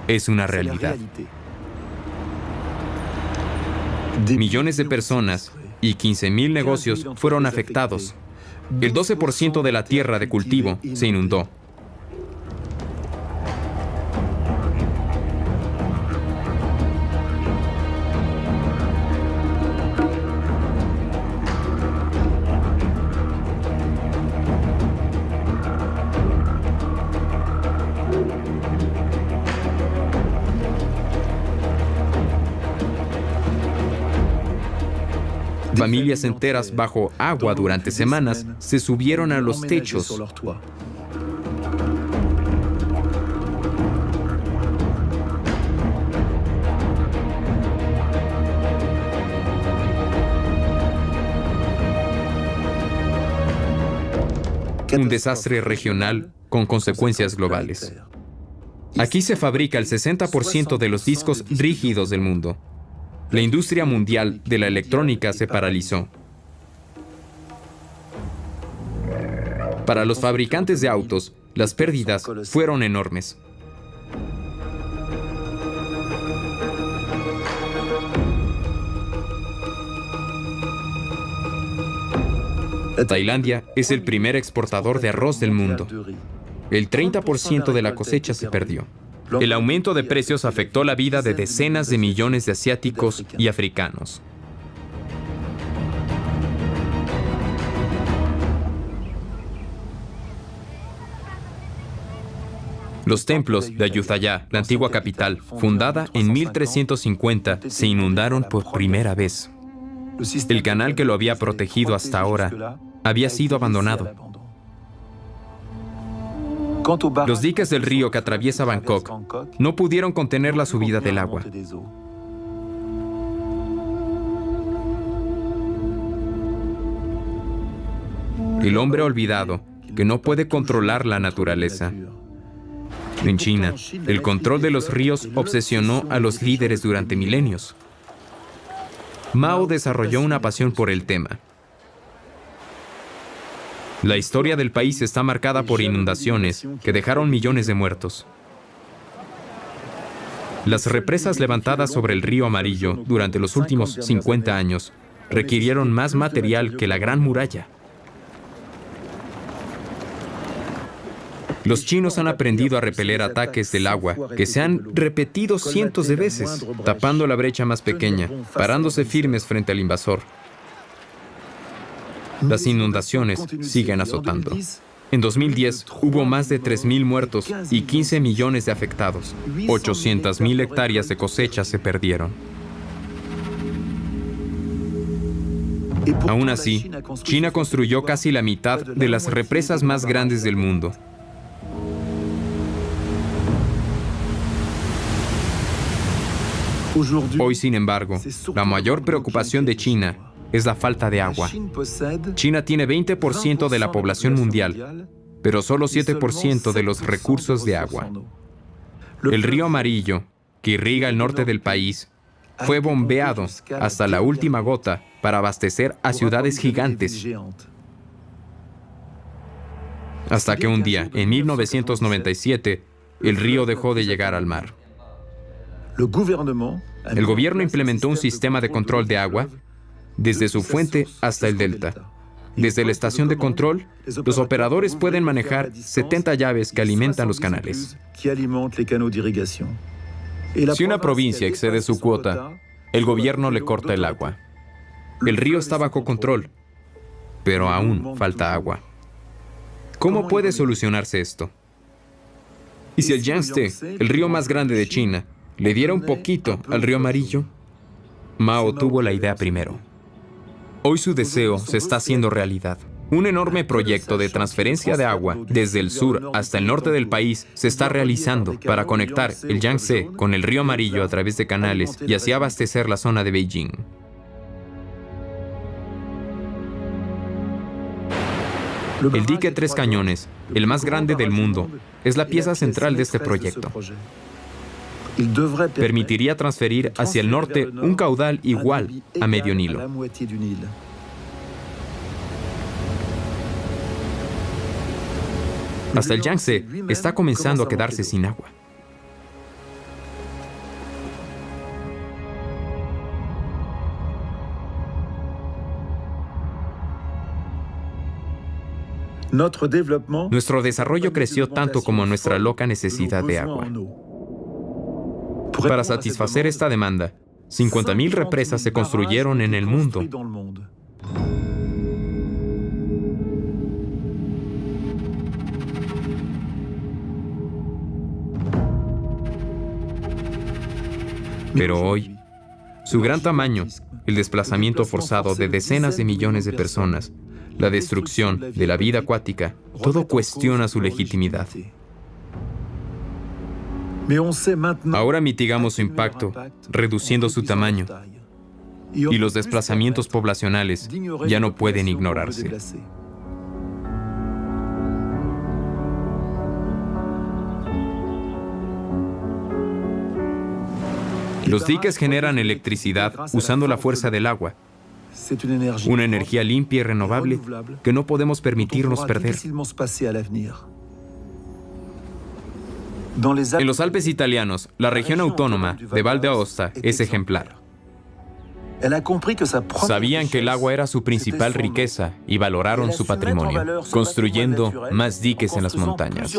es una realidad. Millones de personas y 15,000 negocios fueron afectados. El 12% de la tierra de cultivo se inundó. Familias enteras bajo agua durante semanas se subieron a los techos. Un desastre regional con consecuencias globales. Aquí se fabrica el 60% de los discos rígidos del mundo. La industria mundial de la electrónica se paralizó. Para los fabricantes de autos, las pérdidas fueron enormes. Tailandia es el primer exportador de arroz del mundo. El 30% de la cosecha se perdió. El aumento de precios afectó la vida de decenas de millones de asiáticos y africanos. Los templos de Ayutthaya, la antigua capital, fundada en 1350, se inundaron por primera vez. El canal que lo había protegido hasta ahora había sido abandonado. Los diques del río que atraviesa Bangkok no pudieron contener la subida del agua. El hombre olvidado, que no puede controlar la naturaleza. En China, el control de los ríos obsesionó a los líderes durante milenios. Mao desarrolló una pasión por el tema. La historia del país está marcada por inundaciones que dejaron millones de muertos. Las represas levantadas sobre el río Amarillo durante los últimos 50 años requirieron más material que la Gran Muralla. Los chinos han aprendido a repeler ataques del agua que se han repetido cientos de veces, tapando la brecha más pequeña, parándose firmes frente al invasor. Las inundaciones siguen azotando. En 2010 hubo más de 3.000 muertos y 15 millones de afectados. 800.000 hectáreas de cosecha se perdieron. Aún así, China construyó casi la mitad de las represas más grandes del mundo. Hoy, sin embargo, la mayor preocupación de China es la falta de agua. China tiene 20% de la población mundial, pero solo 7% de los recursos de agua. El río Amarillo, que irriga el norte del país, fue bombeado hasta la última gota para abastecer a ciudades gigantes. Hasta que un día, en 1997, el río dejó de llegar al mar. El gobierno implementó un sistema de control de agua desde su fuente hasta el delta. Desde la estación de control, los operadores pueden manejar 70 llaves que alimentan los canales. Si una provincia excede su cuota, el gobierno le corta el agua. El río está bajo control, pero aún falta agua. ¿Cómo puede solucionarse esto? ¿Y si el Yangtze, el río más grande de China, le diera un poquito al río Amarillo? Mao tuvo la idea primero. Hoy su deseo se está haciendo realidad. Un enorme proyecto de transferencia de agua desde el sur hasta el norte del país se está realizando para conectar el Yangtze con el río Amarillo a través de canales y así abastecer la zona de Beijing. El dique Tres Cañones, el más grande del mundo, es la pieza central de este proyecto. Permitiría transferir hacia el norte un caudal igual a medio Nilo. Hasta el Yangtze está comenzando a quedarse sin agua. Nuestro desarrollo creció tanto como nuestra loca necesidad de agua. Para satisfacer esta demanda, 50.000 represas se construyeron en el mundo. Pero hoy, su gran tamaño, el desplazamiento forzado de decenas de millones de personas, la destrucción de la vida acuática, todo cuestiona su legitimidad. Ahora mitigamos su impacto, reduciendo su tamaño, y los desplazamientos poblacionales ya no pueden ignorarse. Los diques generan electricidad usando la fuerza del agua, una energía limpia y renovable que no podemos permitirnos perder. En los Alpes italianos, la región autónoma de Val d'Aosta es ejemplar. Sabían que el agua era su principal riqueza y valoraron su patrimonio, construyendo más diques en las montañas.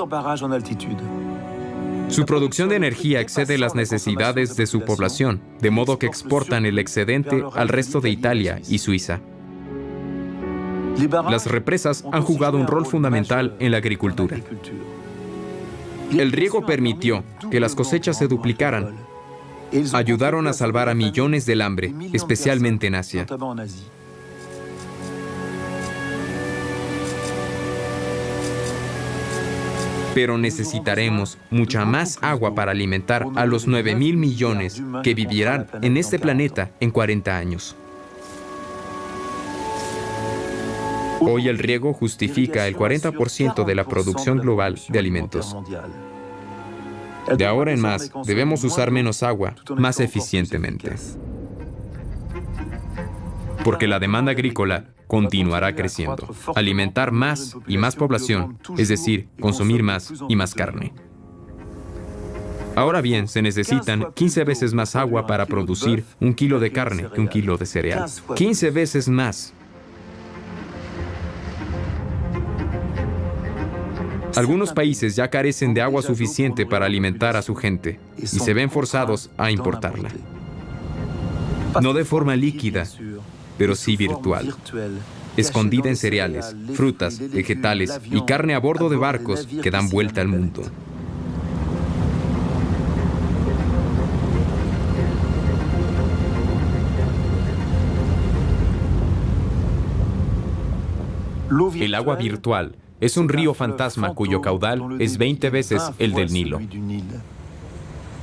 Su producción de energía excede las necesidades de su población, de modo que exportan el excedente al resto de Italia y Suiza. Las represas han jugado un rol fundamental en la agricultura. El riego permitió que las cosechas se duplicaran. Ayudaron a salvar a millones del hambre, especialmente en Asia. Pero necesitaremos mucha más agua para alimentar a los 9.000 millones que vivirán en este planeta en 40 años. Hoy el riego justifica el 40% de la producción global de alimentos. De ahora en más, debemos usar menos agua más eficientemente. Porque la demanda agrícola continuará creciendo. Alimentar más y más población, es decir, consumir más y más carne. Ahora bien, se necesitan 15 veces más agua para producir 1 kilo de carne que 1 kilo de cereal. 15 veces más. Algunos países ya carecen de agua suficiente para alimentar a su gente y se ven forzados a importarla. No de forma líquida, pero sí virtual, escondida en cereales, frutas, vegetales y carne a bordo de barcos que dan vuelta al mundo. El agua virtual es un río fantasma cuyo caudal es 20 veces el del Nilo.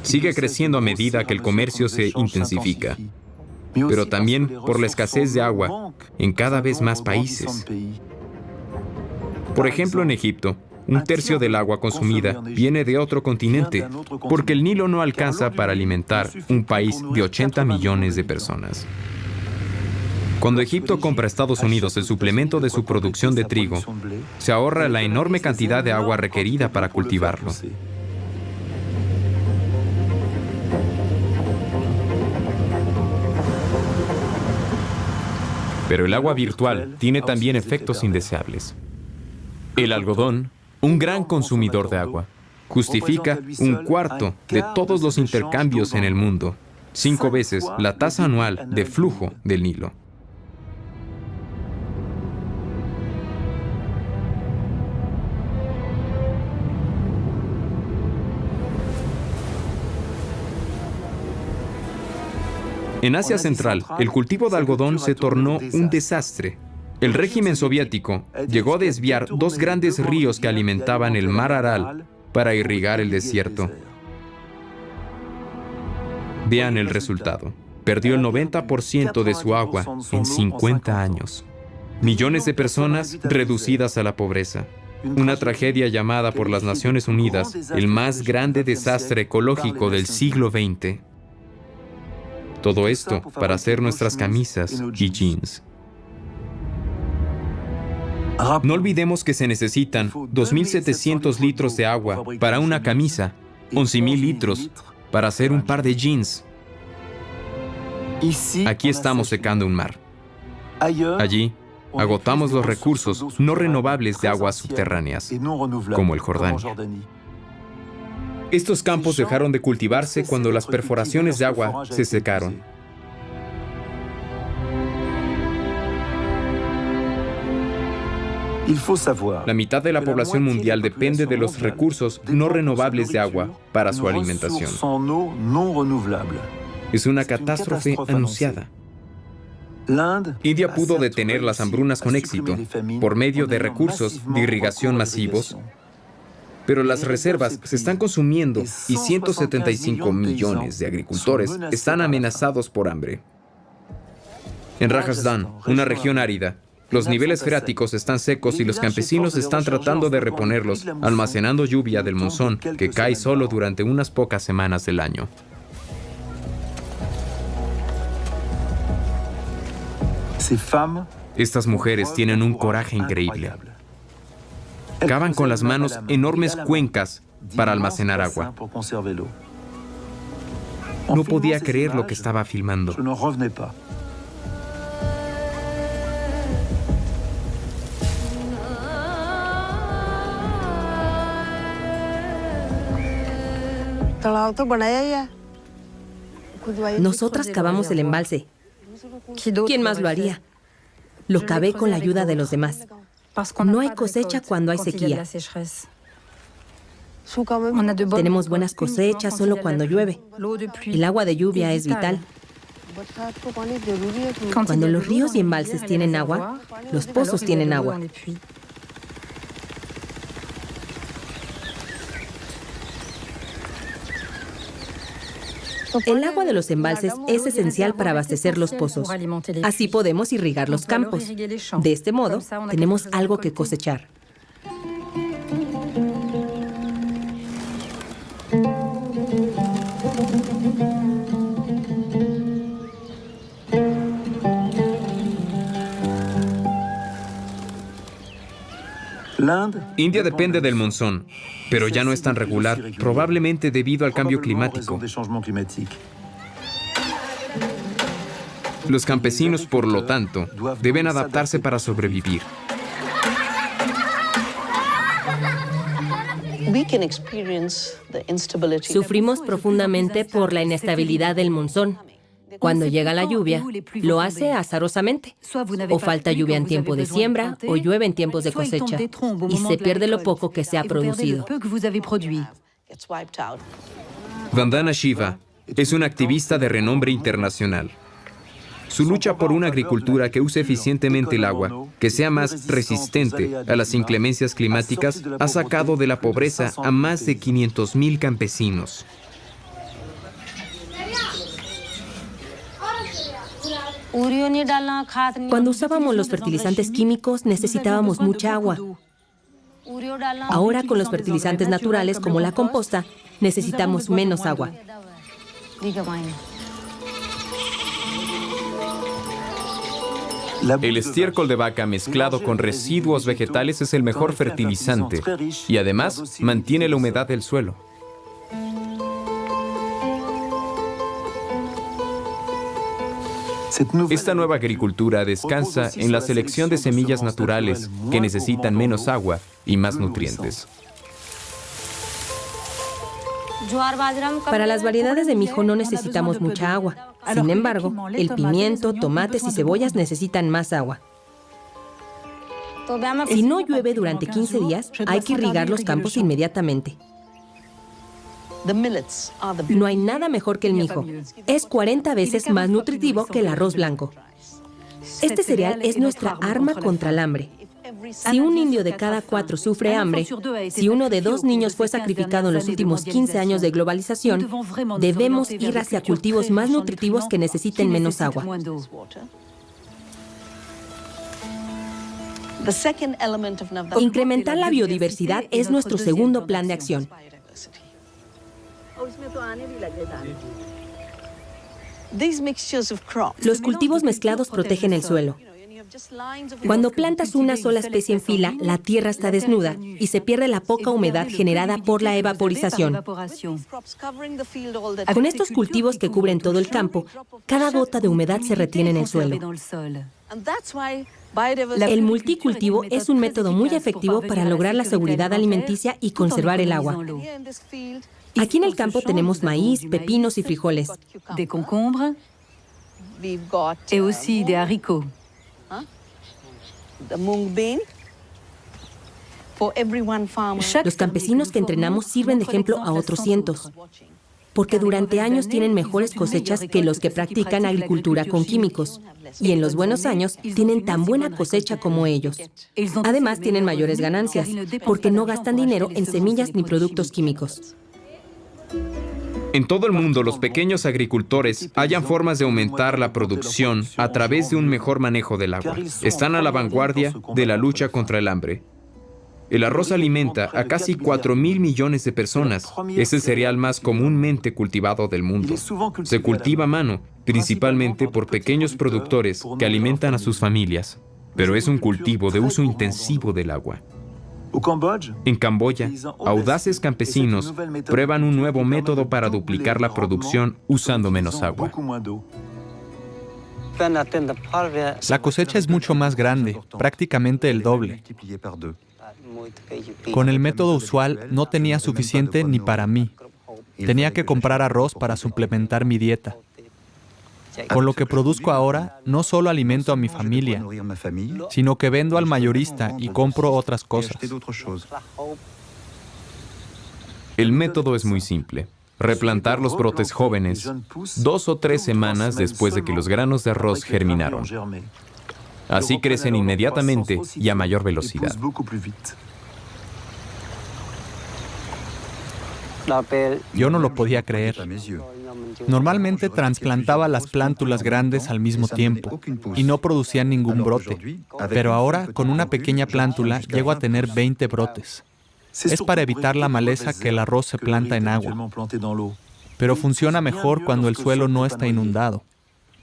Sigue creciendo a medida que el comercio se intensifica, pero también por la escasez de agua en cada vez más países. Por ejemplo, en Egipto, 1/3 del agua consumida viene de otro continente, porque el Nilo no alcanza para alimentar un país de 80 millones de personas. Cuando Egipto compra a Estados Unidos el suplemento de su producción de trigo, se ahorra la enorme cantidad de agua requerida para cultivarlo. Pero el agua virtual tiene también efectos indeseables. El algodón, un gran consumidor de agua, justifica 1/4 de todos los intercambios en el mundo, 5 veces la tasa anual de flujo del Nilo. En Asia Central, el cultivo de algodón se tornó un desastre. El régimen soviético llegó a desviar 2 grandes ríos que alimentaban el mar Aral para irrigar el desierto. Vean el resultado. Perdió el 90% de su agua en 50 años. Millones de personas reducidas a la pobreza. Una tragedia llamada por las Naciones Unidas el más grande desastre ecológico del siglo XX. Todo esto para hacer nuestras camisas y jeans. No olvidemos que se necesitan 2.700 litros de agua para una camisa, 11.000 litros para hacer un par de jeans. Aquí estamos secando un mar. Allí, agotamos los recursos no renovables de aguas subterráneas, como el Jordania. Estos campos dejaron de cultivarse cuando las perforaciones de agua se secaron. La mitad de la población mundial depende de los recursos no renovables de agua para su alimentación. Es una catástrofe anunciada. India pudo detener las hambrunas con éxito por medio de recursos de irrigación masivos, pero las reservas se están consumiendo y 175 millones de agricultores están amenazados por hambre. En Rajasthan, una región árida, los niveles freáticos están secos y los campesinos están tratando de reponerlos, almacenando lluvia del monzón que cae solo durante unas pocas semanas del año. Estas mujeres tienen un coraje increíble. Cavan con las manos enormes cuencas para almacenar agua. No podía creer lo que estaba filmando. Nosotras cavamos el embalse. ¿Quién más lo haría? Lo cavé con la ayuda de los demás. No hay cosecha cuando hay sequía. Tenemos buenas cosechas solo cuando llueve. El agua de lluvia es vital. Cuando los ríos y embalses tienen agua, los pozos tienen agua. El agua de los embalses es esencial para abastecer los pozos. Así podemos irrigar los campos. De este modo, tenemos algo que cosechar. India depende del monzón, pero ya no es tan regular, probablemente debido al cambio climático. Los campesinos, por lo tanto, deben adaptarse para sobrevivir. Sufrimos profundamente por la inestabilidad del monzón. Cuando llega la lluvia, lo hace azarosamente. O falta lluvia en tiempo de siembra, o llueve en tiempos de cosecha, y se pierde lo poco que se ha producido. Vandana Shiva es una activista de renombre internacional. Su lucha por una agricultura que use eficientemente el agua, que sea más resistente a las inclemencias climáticas, ha sacado de la pobreza a más de 500,000 campesinos. Cuando usábamos los fertilizantes químicos, necesitábamos mucha agua. Ahora, con los fertilizantes naturales, como la composta, necesitamos menos agua. El estiércol de vaca mezclado con residuos vegetales es el mejor fertilizante y además mantiene la humedad del suelo. Esta nueva agricultura descansa en la selección de semillas naturales que necesitan menos agua y más nutrientes. Para las variedades de mijo no necesitamos mucha agua. Sin embargo, el pimiento, tomates y cebollas necesitan más agua. Si no llueve durante 15 días, hay que irrigar los campos inmediatamente. No hay nada mejor que el mijo. Es 40 veces más nutritivo que el arroz blanco. Este cereal es nuestra arma contra el hambre. Si un indio de cada 4 sufre hambre, si uno de 2 niños fue sacrificado en los últimos 15 años de globalización, debemos ir hacia cultivos más nutritivos que necesiten menos agua. Incrementar la biodiversidad es nuestro segundo plan de acción. Los cultivos mezclados protegen el suelo. Cuando plantas una sola especie en fila, la tierra está desnuda y se pierde la poca humedad generada por la evaporización. Con estos cultivos que cubren todo el campo, cada gota de humedad se retiene en el suelo. El multicultivo es un método muy efectivo para lograr la seguridad alimenticia y conservar el agua. Aquí en el campo tenemos maíz, pepinos y frijoles. Des concombres et aussi des haricots. Los campesinos que entrenamos sirven de ejemplo a otros cientos, porque durante años tienen mejores cosechas que los que practican agricultura con químicos, y en los buenos años tienen tan buena cosecha como ellos. Además, tienen mayores ganancias, porque no gastan dinero en semillas ni productos químicos. En todo el mundo, los pequeños agricultores hallan formas de aumentar la producción a través de un mejor manejo del agua. Están a la vanguardia de la lucha contra el hambre. El arroz alimenta a casi 4.000 millones de personas. Es el cereal más comúnmente cultivado del mundo. Se cultiva a mano, principalmente por pequeños productores que alimentan a sus familias. Pero es un cultivo de uso intensivo del agua. En Camboya, audaces campesinos prueban un nuevo método para duplicar la producción usando menos agua. La cosecha es mucho más grande, prácticamente el doble. Con el método usual no tenía suficiente ni para mí. Tenía que comprar arroz para suplementar mi dieta. Con lo que produzco ahora, no solo alimento a mi familia, sino que vendo al mayorista y compro otras cosas. El método es muy simple. Replantar los brotes jóvenes 2 o 3 semanas después de que los granos de arroz germinaron. Así crecen inmediatamente y a mayor velocidad. Yo no lo podía creer. Normalmente trasplantaba las plántulas grandes al mismo tiempo y no producían ningún brote. Pero ahora, con una pequeña plántula, llego a tener 20 brotes. Es para evitar la maleza que el arroz se planta en agua. Pero funciona mejor cuando el suelo no está inundado.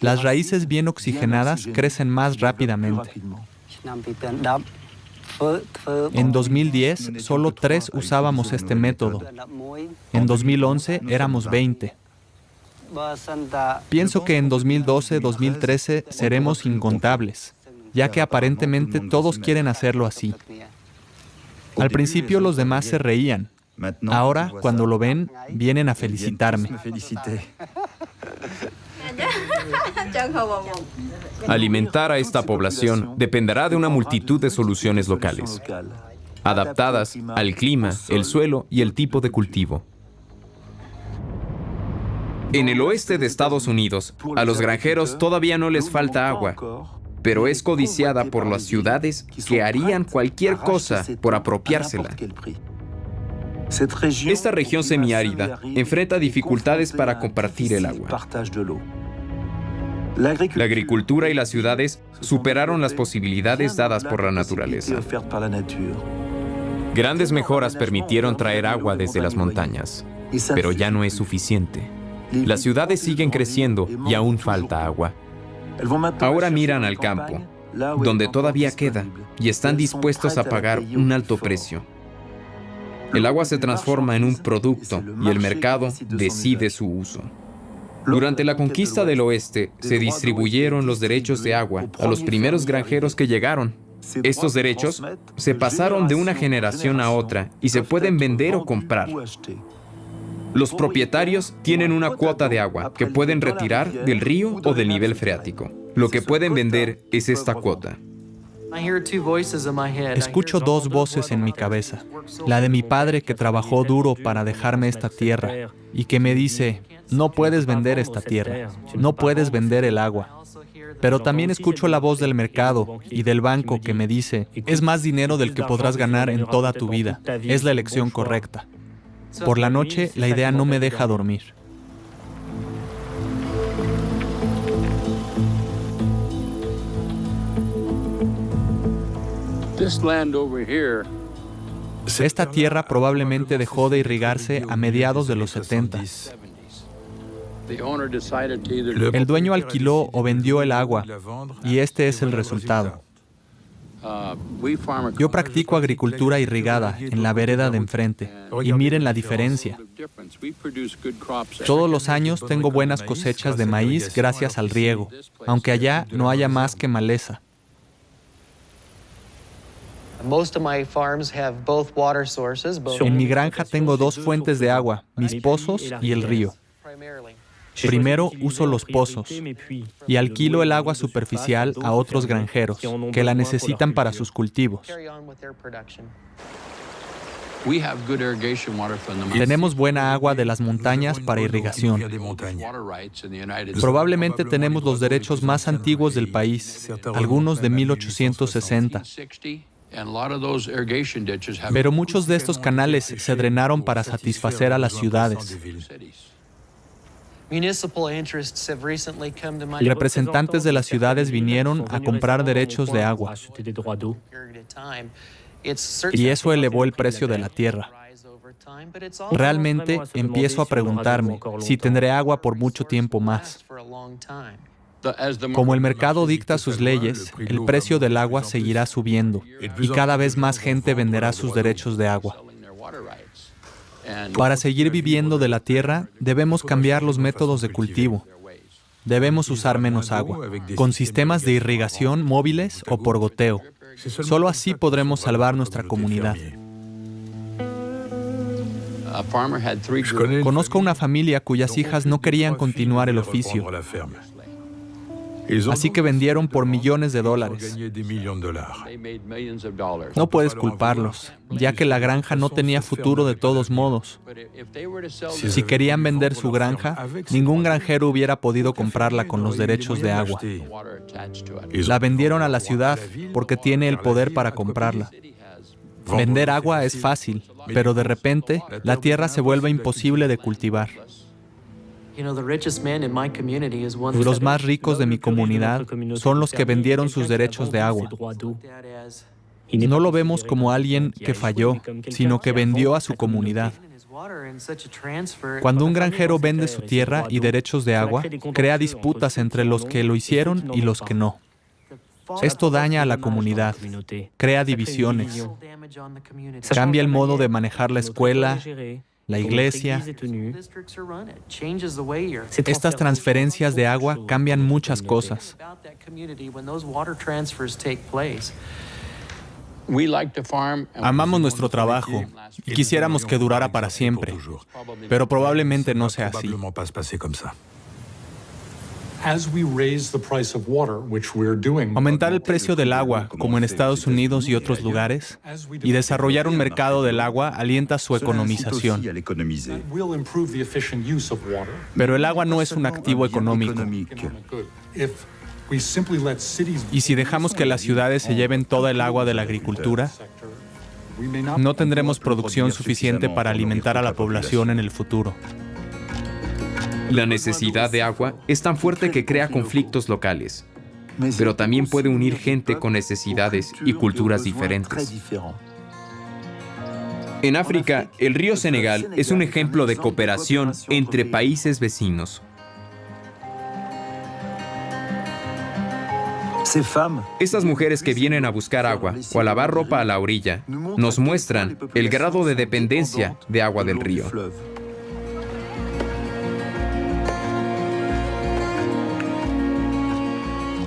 Las raíces bien oxigenadas crecen más rápidamente. En 2010, solo 3 usábamos este método. En 2011, éramos 20. Pienso que en 2012-2013 seremos incontables, ya que aparentemente todos quieren hacerlo así. Al principio los demás se reían. Ahora, cuando lo ven, vienen a felicitarme. Alimentar a esta población dependerá de una multitud de soluciones locales, adaptadas al clima, el suelo y el tipo de cultivo. En el oeste de Estados Unidos, a los granjeros todavía no les falta agua, pero es codiciada por las ciudades que harían cualquier cosa por apropiársela. Esta región semiárida enfrenta dificultades para compartir el agua. La agricultura y las ciudades superaron las posibilidades dadas por la naturaleza. Grandes mejoras permitieron traer agua desde las montañas, pero ya no es suficiente. Las ciudades siguen creciendo y aún falta agua. Ahora miran al campo, donde todavía queda, y están dispuestos a pagar un alto precio. El agua se transforma en un producto y el mercado decide su uso. Durante la conquista del oeste, se distribuyeron los derechos de agua a los primeros granjeros que llegaron. Estos derechos se pasaron de una generación a otra y se pueden vender o comprar. Los propietarios tienen una cuota de agua que pueden retirar del río o del nivel freático. Lo que pueden vender es esta cuota. Escucho 2 voces en mi cabeza. La de mi padre que trabajó duro para dejarme esta tierra y que me dice, no puedes vender esta tierra, no puedes vender el agua. Pero también escucho la voz del mercado y del banco que me dice, es más dinero del que podrás ganar en toda tu vida. Es la elección correcta. Por la noche, la idea no me deja dormir. Esta tierra probablemente dejó de irrigarse a mediados de los 70. El dueño alquiló o vendió el agua, y este es el resultado. Yo practico agricultura irrigada en la vereda de enfrente, y miren la diferencia. Todos los años tengo buenas cosechas de maíz gracias al riego, aunque allá no haya más que maleza. En mi granja tengo dos fuentes de agua, mis pozos y el río. Primero uso los pozos y alquilo el agua superficial a otros granjeros que la necesitan para sus cultivos. Tenemos buena agua de las montañas para irrigación. Probablemente tenemos los derechos más antiguos del país, algunos de 1860. Pero muchos de estos canales se drenaron para satisfacer a las ciudades. Representantes de las ciudades vinieron a comprar derechos de agua. Y eso elevó el precio de la tierra. Realmente empiezo a preguntarme si tendré agua por mucho tiempo más. Como el mercado dicta sus leyes, el precio del agua seguirá subiendo y cada vez más gente venderá sus derechos de agua. Para seguir viviendo de la tierra, debemos cambiar los métodos de cultivo. Debemos usar menos agua, con sistemas de irrigación móviles o por goteo. Solo así podremos salvar nuestra comunidad. Conozco una familia cuyas hijas no querían continuar el oficio, así que vendieron por millones de dólares. No puedes culparlos, ya que la granja no tenía futuro de todos modos. Si querían vender su granja, ningún granjero hubiera podido comprarla con los derechos de agua. La vendieron a la ciudad porque tiene el poder para comprarla. Vender agua es fácil, pero de repente la tierra se vuelve imposible de cultivar. Los más ricos de mi comunidad son los que vendieron sus derechos de agua. No lo vemos como alguien que falló, sino que vendió a su comunidad. Cuando un granjero vende su tierra y derechos de agua, crea disputas entre los que lo hicieron y los que no. Esto daña a la comunidad, crea divisiones, cambia el modo de manejar la escuela, la iglesia. Estas transferencias de agua cambian muchas cosas. Amamos nuestro trabajo y quisiéramos que durara para siempre, pero probablemente no sea así. Aumentar el precio del agua, como en Estados Unidos y otros lugares, y desarrollar un mercado del agua alienta su economización. Pero el agua no es un activo económico. Y si dejamos que las ciudades se lleven toda el agua de la agricultura, no tendremos producción suficiente para alimentar a la población en el futuro. La necesidad de agua es tan fuerte que crea conflictos locales, pero también puede unir gente con necesidades y culturas diferentes. En África, el río Senegal es un ejemplo de cooperación entre países vecinos. Estas mujeres que vienen a buscar agua o a lavar ropa a la orilla nos muestran el grado de dependencia de agua del río.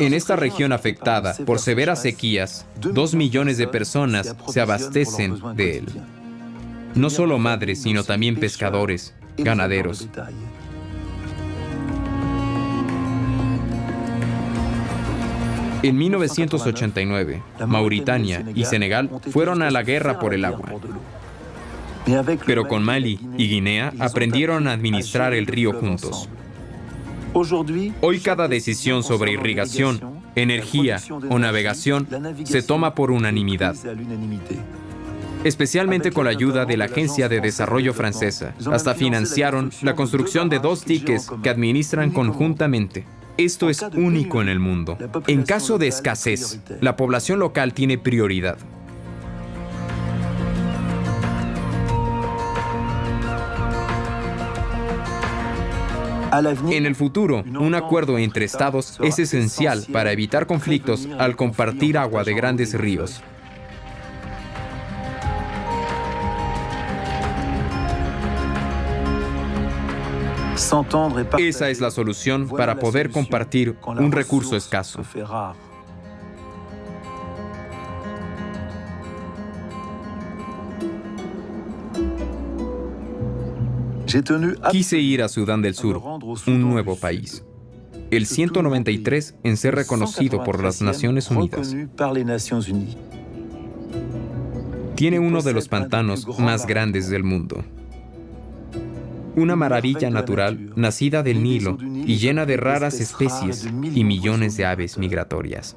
En esta región afectada por severas sequías, 2 millones de personas se abastecen de él. No solo madres, sino también pescadores, ganaderos. En 1989, Mauritania y Senegal fueron a la guerra por el agua. Pero con Mali y Guinea aprendieron a administrar el río juntos. Hoy cada decisión sobre irrigación, energía o navegación se toma por unanimidad, especialmente con la ayuda de la Agencia de Desarrollo Francesa. Hasta financiaron la construcción de 2 diques que administran conjuntamente. Esto es único en el mundo. En caso de escasez, la población local tiene prioridad. En el futuro, un acuerdo entre estados es esencial para evitar conflictos al compartir agua de grandes ríos. Esa es la solución para poder compartir un recurso escaso. Quise ir a Sudán del Sur, un nuevo país. El 193 en ser reconocido por las Naciones Unidas. Tiene uno de los pantanos más grandes del mundo. Una maravilla natural nacida del Nilo y llena de raras especies y millones de aves migratorias.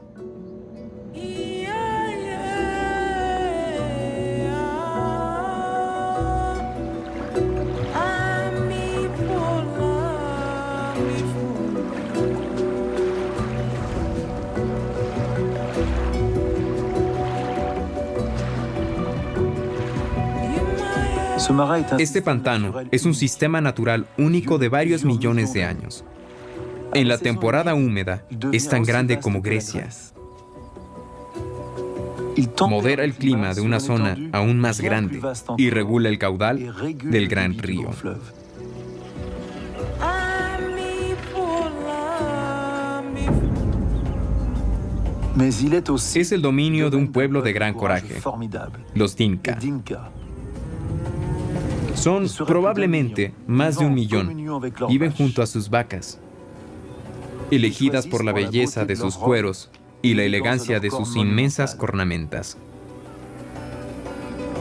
Este pantano es un sistema natural único de varios millones de años. En la temporada húmeda es tan grande como Grecia. Modera el clima de una zona aún más grande y regula el caudal del gran río. Es el dominio de un pueblo de gran coraje, los Dinka. Son probablemente más de 1 millón. Viven junto a sus vacas, elegidas por la belleza de sus cueros y la elegancia de sus inmensas cornamentas.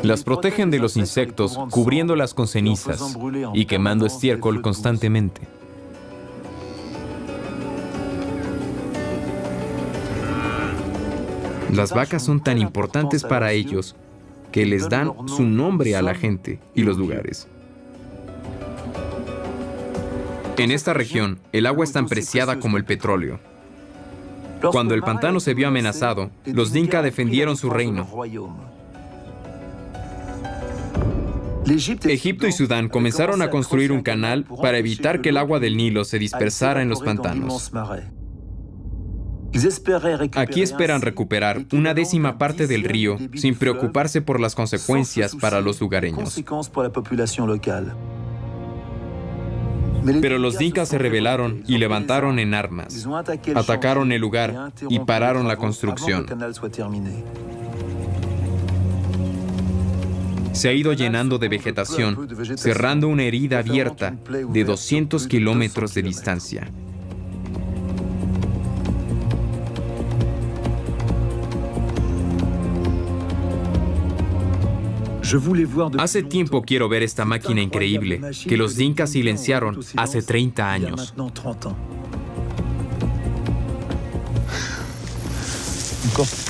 Las protegen de los insectos, cubriéndolas con cenizas y quemando estiércol constantemente. Las vacas son tan importantes para ellos que les dan su nombre a la gente y los lugares. En esta región, el agua es tan preciada como el petróleo. Cuando el pantano se vio amenazado, los Dinka defendieron su reino. Egipto y Sudán comenzaron a construir un canal para evitar que el agua del Nilo se dispersara en los pantanos. Aquí esperan recuperar 1/10 parte del río sin preocuparse por las consecuencias para los lugareños. Pero los Dinka se rebelaron y levantaron en armas. Atacaron el lugar y pararon la construcción. Se ha ido llenando de vegetación, cerrando una herida abierta de 200 kilómetros de distancia. Hace tiempo quiero ver esta máquina increíble que los Dinka silenciaron hace 30 años.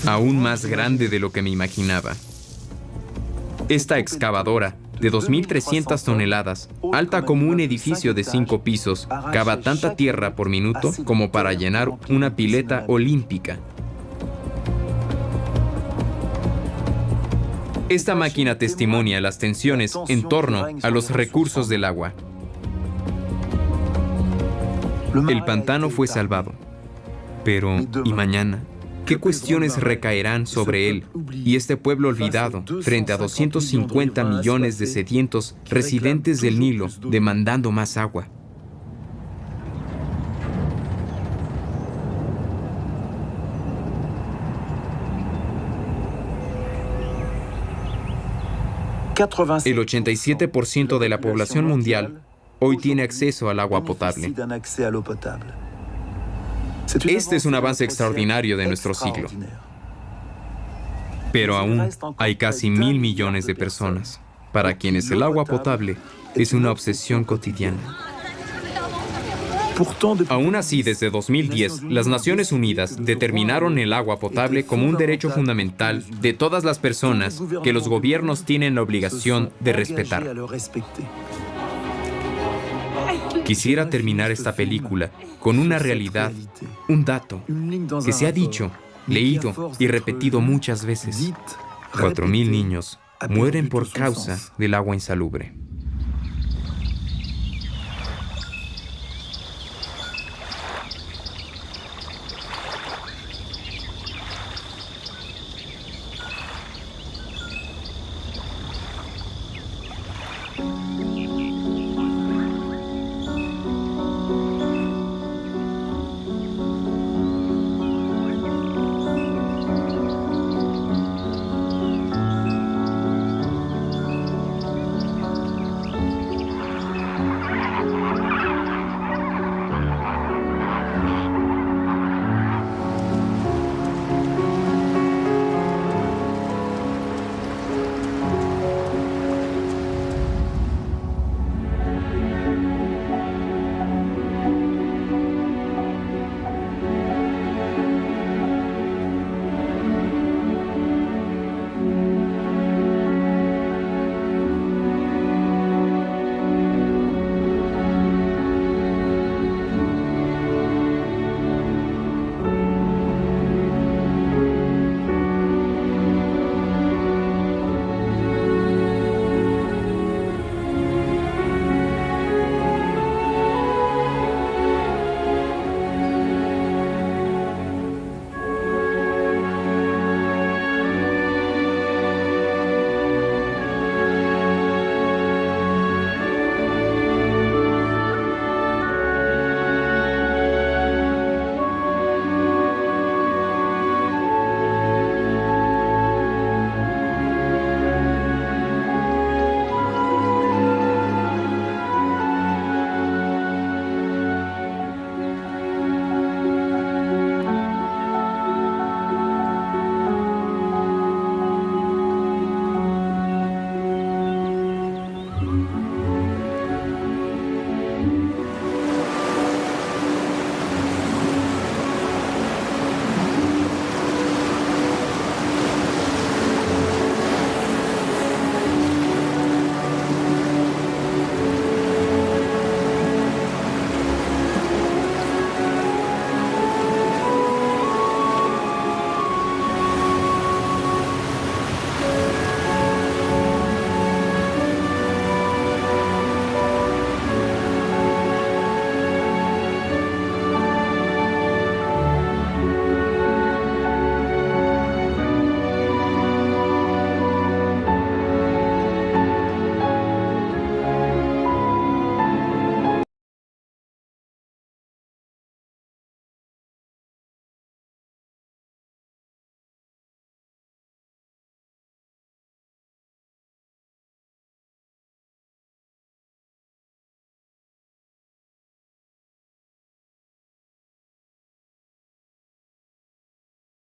Aún más grande de lo que me imaginaba. Esta excavadora, de 2.300 toneladas, alta como un edificio de 5 pisos, cava tanta tierra por minuto como para llenar una pileta olímpica. Esta máquina testimonia las tensiones en torno a los recursos del agua. El pantano fue salvado. Pero, ¿y mañana? ¿Qué cuestiones recaerán sobre él y este pueblo olvidado frente a 250 millones de sedientos residentes del Nilo demandando más agua? El 87% de la población mundial hoy tiene acceso al agua potable. Este es un avance extraordinario de nuestro siglo. Pero aún hay casi 1.000 millones de personas para quienes el agua potable es una obsesión cotidiana. Aún así, desde 2010, las Naciones Unidas determinaron el agua potable como un derecho fundamental de todas las personas que los gobiernos tienen la obligación de respetar. Quisiera terminar esta película con una realidad, un dato, que se ha dicho, leído y repetido muchas veces. 4.000 niños mueren por causa del agua insalubre.